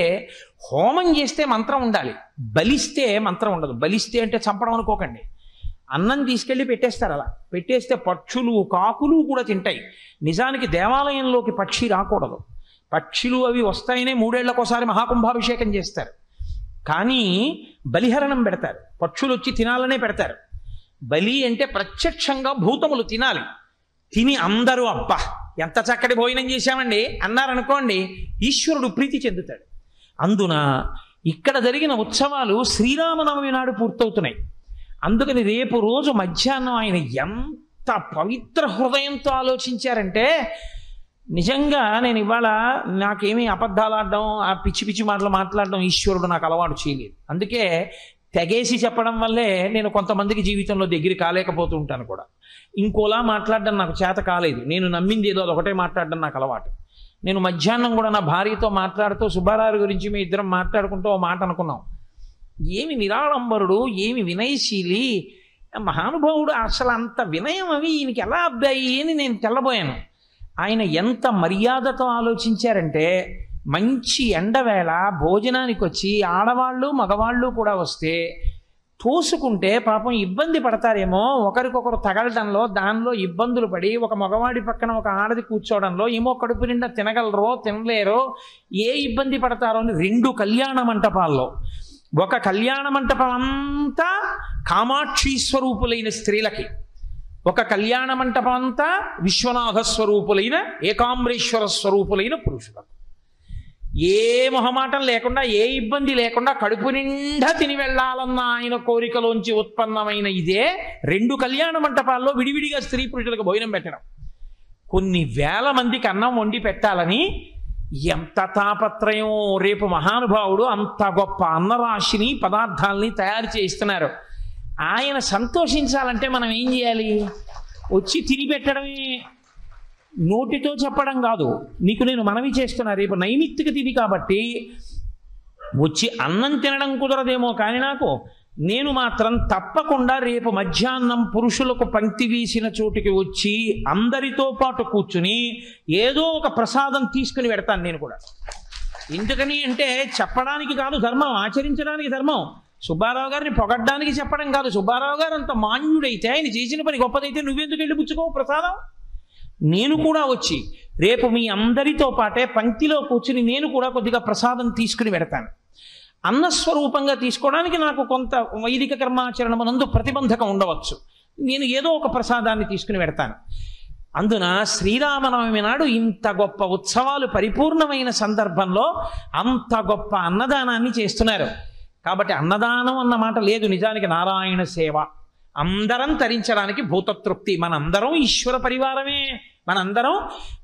Speaker 1: హోమం చేస్తే మంత్రం ఉండాలి, బలిస్తే మంత్రం ఉండదు. బలిస్తే అంటే చంపడం అనుకోకండి, అన్నం తీసుకెళ్ళి పెట్టేస్తారు. అలా పెట్టేస్తే పక్షులు కాకులు కూడా తింటాయి. నిజానికి దేవాలయంలోకి పక్షి రాకూడదు. పక్షులు అవి వస్తాయనే 3 ఏళ్లకోసారి మహాకుంభాభిషేకం చేస్తారు. కానీ బలిహరణం పెడతారు, పక్షులు వచ్చి తినాలనే పెడతారు. బలి అంటే ప్రత్యక్షంగా భూతములు తినాలి. తిని అందరూ అబ్బా ఎంత చక్కటి భోజనం చేశామండి అన్నారనుకోండి, ఈశ్వరుడు ప్రీతి చెందుతాడు. అందున ఇక్కడ జరిగిన ఉత్సవాలు శ్రీరామనవమి నాడు పూర్తవుతున్నాయి. అందుకని రేపు రోజు మధ్యాహ్నం ఆయన ఎంత పవిత్ర హృదయంతో ఆలోచించారంటే నిజంగా నేను ఇవాళ నాకేమీ అబద్ధాలు ఆడడం, ఆ పిచ్చి పిచ్చి మాటలు మాట్లాడడం ఈశ్వరుడు నాకు అలవాటు చేయలేదు. అందుకే తెగేసి చెప్పడం వల్లే నేను కొంతమందికి జీవితంలో దగ్గర కాలేకపోతూ ఉంటాను కూడా. ఇంకోలా మాట్లాడడం నాకు చేత కాలేదు. నేను నమ్మింది ఏదో ఒకటే మాట్లాడడం నాకు అలవాటు. నేను మధ్యాహ్నం కూడా నా భార్యతో మాట్లాడుతూ సుబ్బారావు గురించి మీ ఇద్దరం మాట్లాడుకుంటూ ఓ మాట అనుకున్నాం. ఏమి నిరాడంబరుడు, ఏమి వినయశీలి మహానుభావుడు, అసలు అంత వినయం అవి ఈయనకి ఎలా అబ్బాయి అని నేను తెల్లబోయాను. ఆయన ఎంత మర్యాదతో ఆలోచించారంటే మంచి ఎండవేళ భోజనానికి వచ్చి ఆడవాళ్ళు మగవాళ్ళు కూడా వస్తే తోసుకుంటే పాపం ఇబ్బంది పడతారేమో, ఒకరికొకరు తగలడంలో దానిలో ఇబ్బందులు పడి ఒక మగవాడి పక్కన ఒక ఆడది కూర్చోవడంలో ఏమో కడుపు నిండా తినగలరో తినలేరో ఏ ఇబ్బంది పడతారో అని 2 కళ్యాణ మంటపాల్లో, ఒక కళ్యాణ మంటపం అంతా కామాక్షి స్వరూపులైన స్త్రీలకి, ఒక కళ్యాణ మంటపం అంతా విశ్వనాథ స్వరూపులైన ఏకాంబరేశ్వర స్వరూపులైన పురుషులకు. ఏ మొహమాటం లేకుండా, ఏ ఇబ్బంది లేకుండా కడుపు నిండా తిని వెళ్ళాలన్న ఆయన కోరికలోంచి ఉత్పన్నమైన ఇదే 2 కళ్యాణ మంటపాల్లో విడివిడిగా స్త్రీ పురుషులకు భోజనం పెట్టడం. కొన్ని వేల మందికి అన్నం వండి పెట్టాలని ఎంత తాపత్రయం! రేపు మహానుభావుడు అంత గొప్ప అన్నరాశిని, పదార్థాలని తయారు చేయిస్తున్నారు. ఆయన సంతోషించాలంటే మనం ఏం చేయాలి? వచ్చి తిని పెట్టడమే, నోటితో చెప్పడం కాదు. నీకు నేను మనవి చేస్తున్నా, రేపు నైమిత్తిక తిథి కాబట్టి వచ్చి అన్నం తినడం కుదరదేమో, కానీ నేను మాత్రం తప్పకుండా రేపు మధ్యాహ్నం పురుషులకు పంక్తి వేసిన చోటుకి వచ్చి అందరితో పాటు కూర్చుని ఏదో ఒక ప్రసాదం తీసుకుని పెడతాను నేను కూడా. ఎందుకని అంటే చెప్పడానికి కాదు ధర్మం, ఆచరించడానికి ధర్మం. సుబ్బారావు గారిని పొగడ్డానికి చెప్పడం కాదు. సుబ్బారావు గారు అంత మాన్యుడైతే, ఆయన చేసిన పని గొప్పదైతే నువ్వెందుకు వెళ్ళి పుచ్చుకోవు ప్రసాదం? నేను కూడా వచ్చి రేపు మీ అందరితో పాటే పంక్తిలో కూర్చుని నేను కూడా కొద్దిగా ప్రసాదం తీసుకుని పెడతాను. అన్నస్వరూపంగా తీసుకోవడానికి నాకు కొంత వైదిక కర్మాచరణమునందు ప్రతిబంధకం ఉండవచ్చు. నేను ఏదో ఒక ప్రసాదాన్ని తీసుకుని పెడతాను. అందున శ్రీరామనవమి నాడు ఇంత గొప్ప ఉత్సవాలు పరిపూర్ణమైన సందర్భంలో అంత గొప్ప అన్నదానాన్ని చేస్తున్నారు. కాబట్టి అన్నదానం అన్న మాట లేదు, నిజానికి నారాయణ సేవ. అందరం తరించడానికి భూతతృప్తి. మనందరం ఈశ్వర పరివారమే. మనందరం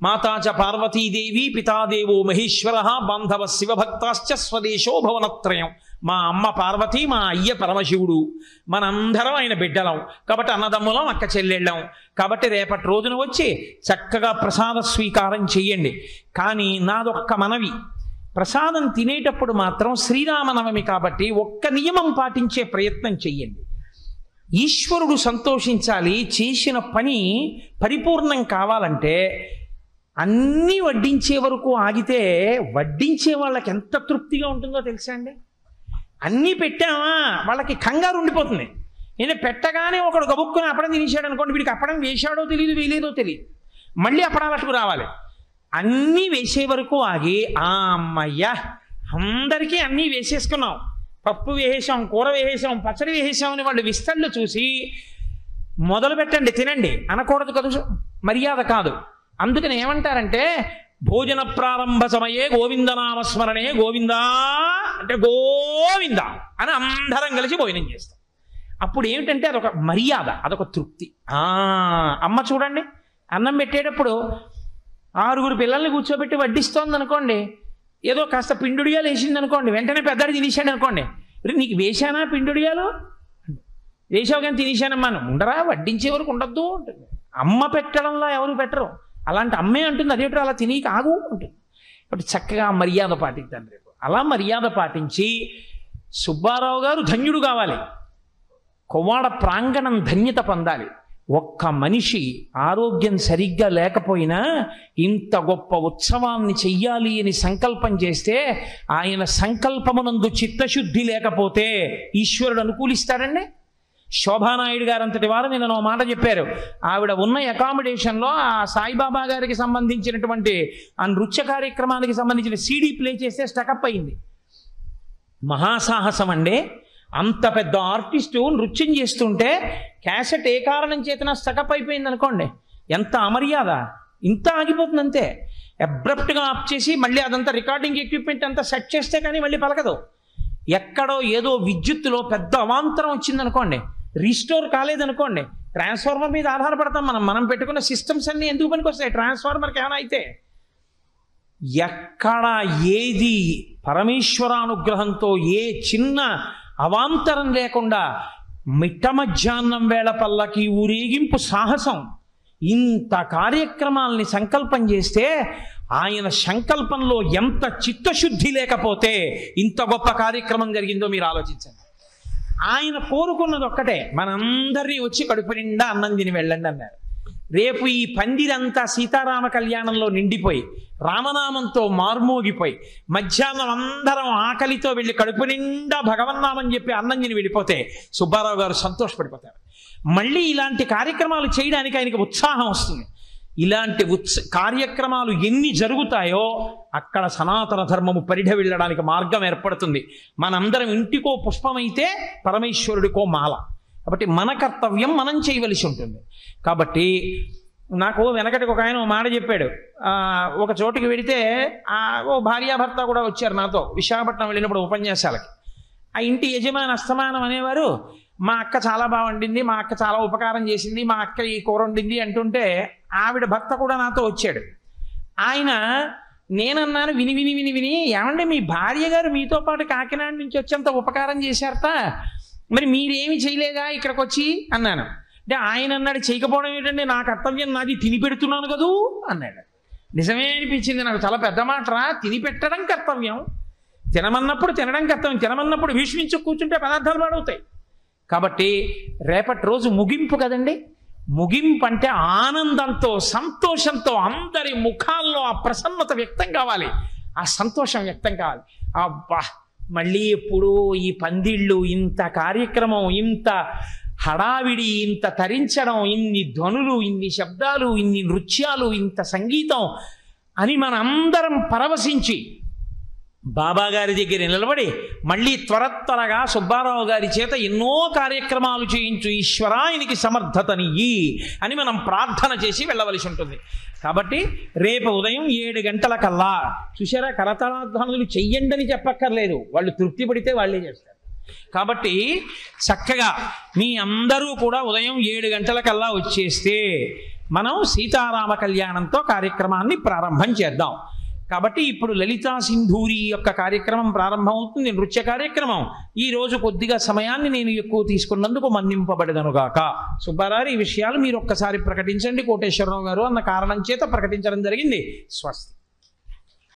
Speaker 1: మాతాచ పార్వతీదేవి, పితాదేవో మహేశ్వర, బాంధవ శివభక్తాశ్చ స్వదేశో భవనత్రయం. మా అమ్మ పార్వతి, మా అయ్య పరమశివుడు, మనందరం ఆయన బిడ్డలం. కాబట్టి అన్నదమ్ములం, అక్క చెల్లెళ్ళం. కాబట్టి రేపటి రోజున వచ్చి చక్కగా ప్రసాద స్వీకారం చెయ్యండి. కానీ నాదొక్క మనవి, ప్రసాదం తినేటప్పుడు మాత్రం శ్రీరామనవమి కాబట్టి ఒక్క నియమం పాటించే ప్రయత్నం చెయ్యండి. ఈశ్వరుడు సంతోషించాలి, చేసిన పని పరిపూర్ణం కావాలంటే అన్నీ వడ్డించే వరకు ఆగితే వడ్డించే వాళ్ళకి ఎంత తృప్తిగా ఉంటుందో తెలుసా అండి? అన్నీ పెట్టామా వాళ్ళకి కంగారు ఉండిపోతుంది. నేను పెట్టగానే ఒకడు గబుక్కుని అప్పడం తినేసాడు అనుకోండి, వీడికి అప్పడం వేశాడో తెలియదు, వేయలేదో తెలియదు, మళ్ళీ అప్పడాలట్టుకు రావాలి. అన్నీ వేసే వరకు ఆగి అమ్మయ్యా అందరికీ అన్నీ వేసేసుకున్నాం, పప్పు వేసేసాం, కూర వేసేసాం, పచ్చడి వేసేసాం అని వాళ్ళు విస్తళ్ళు చూసి మొదలు పెట్టండి తినండి అనకూడదు కదా, మర్యాద కాదు. అందుకని ఏమంటారంటే భోజన ప్రారంభ సమయే గోవిందనామస్మరణే, గోవిందా అంటే గోవింద అని అందరం కలిసి భోజనం చేస్తాం. అప్పుడు ఏమిటంటే అదొక మర్యాద, అదొక తృప్తి. అమ్మ చూడండి అన్నం పెట్టేటప్పుడు 6 పిల్లల్ని కూర్చోబెట్టి వడ్డిస్తోంది అనుకోండి, ఏదో కాస్త పిండుడియాలు వేసింది అనుకోండి, వెంటనే పెద్దడి తినేసాడు అనుకోండి, నీకు వేశానా పిండుడియాలు? వేసావు కానీ తినేశానమ్మా, ఉండరా వడ్డించే వరకు ఉండద్దు ఉంటుంది. అమ్మ పెట్టడంలో ఎవరు పెట్టరు, అలాంటి అమ్మే అంటుంది అదేమిటో అలా తిని కాగు ఉంటుంది. కాబట్టి చక్కగా మర్యాద పాటిద్దాం రేపు. అలా మర్యాద పాటించి సుబ్బారావు గారు ధన్యుడు కావాలి, కొవ్వాడ ప్రాంగణం ధన్యత పొందాలి. ఒక్క మనిషి ఆరోగ్యం సరిగ్గా లేకపోయినా ఇంత గొప్ప ఉత్సవాన్ని చెయ్యాలి అని సంకల్పం చేస్తే ఆయన సంకల్పమునందు చిత్తశుద్ధి లేకపోతే ఈశ్వరుడు అనుకూలిస్తాడండి. శోభానాయుడు గారు అంతటి వారు నిన్న ఒక మాట చెప్పారు. ఆవిడ ఉన్న అకామిడేషన్లో ఆ సాయిబాబా గారికి సంబంధించినటువంటి ఆ నృత్య కార్యక్రమానికి సంబంధించిన సీడీ ప్లే చేస్తే స్టకప్ అయింది. మహాసాహసం అండి. అంత పెద్ద ఆర్టిస్టు నృత్యం చేస్తుంటే క్యాసెట్ ఏ కారణం చేతన స్టకప్ అయిపోయింది అనుకోండి, ఎంత అమర్యాద! ఇంత ఆగిపోతుంది అంతే. అబ్రప్ట్గా ఆఫ్ చేసి మళ్ళీ అదంతా రికార్డింగ్ ఎక్విప్మెంట్ అంతా సెట్ చేస్తే కానీ మళ్ళీ పలకదు. ఎక్కడో ఏదో విద్యుత్తులో పెద్ద అవాంతరం వచ్చిందనుకోండి, రీస్టోర్ కాలేదనుకోండి, ట్రాన్స్ఫార్మర్ మీద ఆధారపడతాం మనం పెట్టుకున్న సిస్టమ్స్ అన్నీ ఎందుకు పనికి వస్తాయి? ట్రాన్స్ఫార్మర్కి ఏమైనా అయితే ఎక్కడ ఏది పరమేశ్వరానుగ్రహంతో ఏ చిన్న అవాంతరం లేకుండా మిట్ట మధ్యాహ్నం వేళ పల్లకి ఊరేగింపు సాహసం, ఇంత కార్యక్రమాల్ని సంకల్పం చేస్తే ఆయన సంకల్పంలో ఎంత చిత్తశుద్ధి లేకపోతే ఇంత గొప్ప కార్యక్రమం జరిగిందో మీరు ఆలోచించండి. ఆయన కోరుకున్నది ఒక్కటే, మనందరినీ వచ్చి కడుపు నిండా అన్నం తిని వెళ్ళండి అన్నారు. రేపు ఈ పందిరంతా సీతారామ కళ్యాణంలో నిండిపోయి రామనామంతో మార్మోగిపోయి మధ్యాహ్నం అందరం ఆకలితో వెళ్ళి కడుపు నిండా భగవన్నామం చెప్పి అన్నం తిని వెళ్ళిపోతే సుబ్బారావు గారు సంతోషపడిపోతారు. మళ్ళీ ఇలాంటి కార్యక్రమాలు చేయడానికి ఆయనకి ఉత్సాహం వస్తుంది. ఇలాంటి కార్యక్రమాలు ఎన్ని జరుగుతాయో అక్కడ సనాతన ధర్మము పరిఢ వెళ్ళడానికి మార్గం ఏర్పడుతుంది. మనందరం ఇంటికో పుష్పమైతే పరమేశ్వరుడికో మాల. కాబట్టి మన కర్తవ్యం మనం చేయవలసి ఉంటుంది. కాబట్టి నాకు వెనకటికి ఒక ఆయన ఓ మాట చెప్పాడు. ఒక చోటుకి వెడితే ఓ భార్యాభర్త కూడా వచ్చారు నాతో, విశాఖపట్నం వెళ్ళినప్పుడు ఉపన్యాసాలకి. ఆ ఇంటి యజమాని అస్తమానం అనేవారు, మా అక్క చాలా బాగా వండింది, మా అక్క చాలా ఉపకారం చేసింది, మా అక్క ఈ కూర వండింది అంటుంటే ఆవిడ భర్త కూడా నాతో వచ్చాడు. ఆయన నేనన్నాను విని విని విని విని, ఏమంటే మీ భార్య గారు మీతో పాటు కాకినాడ నుంచి వచ్చేంత ఉపకారం చేశారట, మరి మీరేమి చేయలేదా ఇక్కడికి వచ్చి అన్నాను. అంటే ఆయన అన్నాడు, చేయకపోవడం ఏంటంటే నా కర్తవ్యం నాది, తిని పెడుతున్నాను కదూ అన్నాడు. నిజమే అనిపించింది నాకు, చాలా పెద్ద మాటరా, తిని పెట్టడం కర్తవ్యం, తినమన్నప్పుడు తినడం కర్తవ్యం, తినమన్నప్పుడు భీష్మించు కూర్చుంటే పదార్థాలు పాడవుతాయి. కాబట్టి రేపటి రోజు ముగింపు కదండి, ముగింపు అంటే ఆనందంతో సంతోషంతో అందరి ముఖాల్లో ఆ ప్రసన్నత వ్యక్తం కావాలి, ఆ సంతోషం వ్యక్తం కావాలి. అబ్బా మళ్ళీ ఎప్పుడు ఈ పందిళ్ళు, ఇంత కార్యక్రమం, ఇంత హడావిడి, ఇంత తరించడం, ఇన్ని ధ్వనులు, ఇన్ని శబ్దాలు, ఇన్ని నృత్యాలు, ఇంత సంగీతం అని మనందరం పరవశించి బాబాగారి దగ్గర నిలబడి మళ్ళీ త్వరగా సుబ్బారావు గారి చేత ఎన్నో కార్యక్రమాలు చేయించు ఈశ్వరా, ఆయనకి సమర్థతనియ్యి అని మనం ప్రార్థన చేసి వెళ్ళవలసి ఉంటుంది. కాబట్టి రేపు ఉదయం 7 గంటలకల్లా చూసారా, కరతాళధ్వనులు చెయ్యండి అని చెప్పక్కర్లేదు, వాళ్ళు తృప్తి పడితే వాళ్ళే చేస్తారు. కాబట్టి చక్కగా మీ అందరూ కూడా ఉదయం 7 గంటలకల్లా వచ్చేస్తే మనం సీతారామ కళ్యాణంతో కార్యక్రమాన్ని ప్రారంభం చేద్దాం. కాబట్టి ఇప్పుడు లలితా సింధూరి యొక్క కార్యక్రమం ప్రారంభమవుతుంది, నృత్య కార్యక్రమం. ఈ రోజు కొద్దిగా సమయాన్ని నేను ఎక్కువ తీసుకున్నందుకు మన్నింపబడదనుగాక. సుబ్బారావు ఈ విషయాలు మీరు ఒక్కసారి ప్రకటించండి కోటేశ్వరరావు గారు అన్న కారణం చేత ప్రకటించడం జరిగింది. స్వస్తి.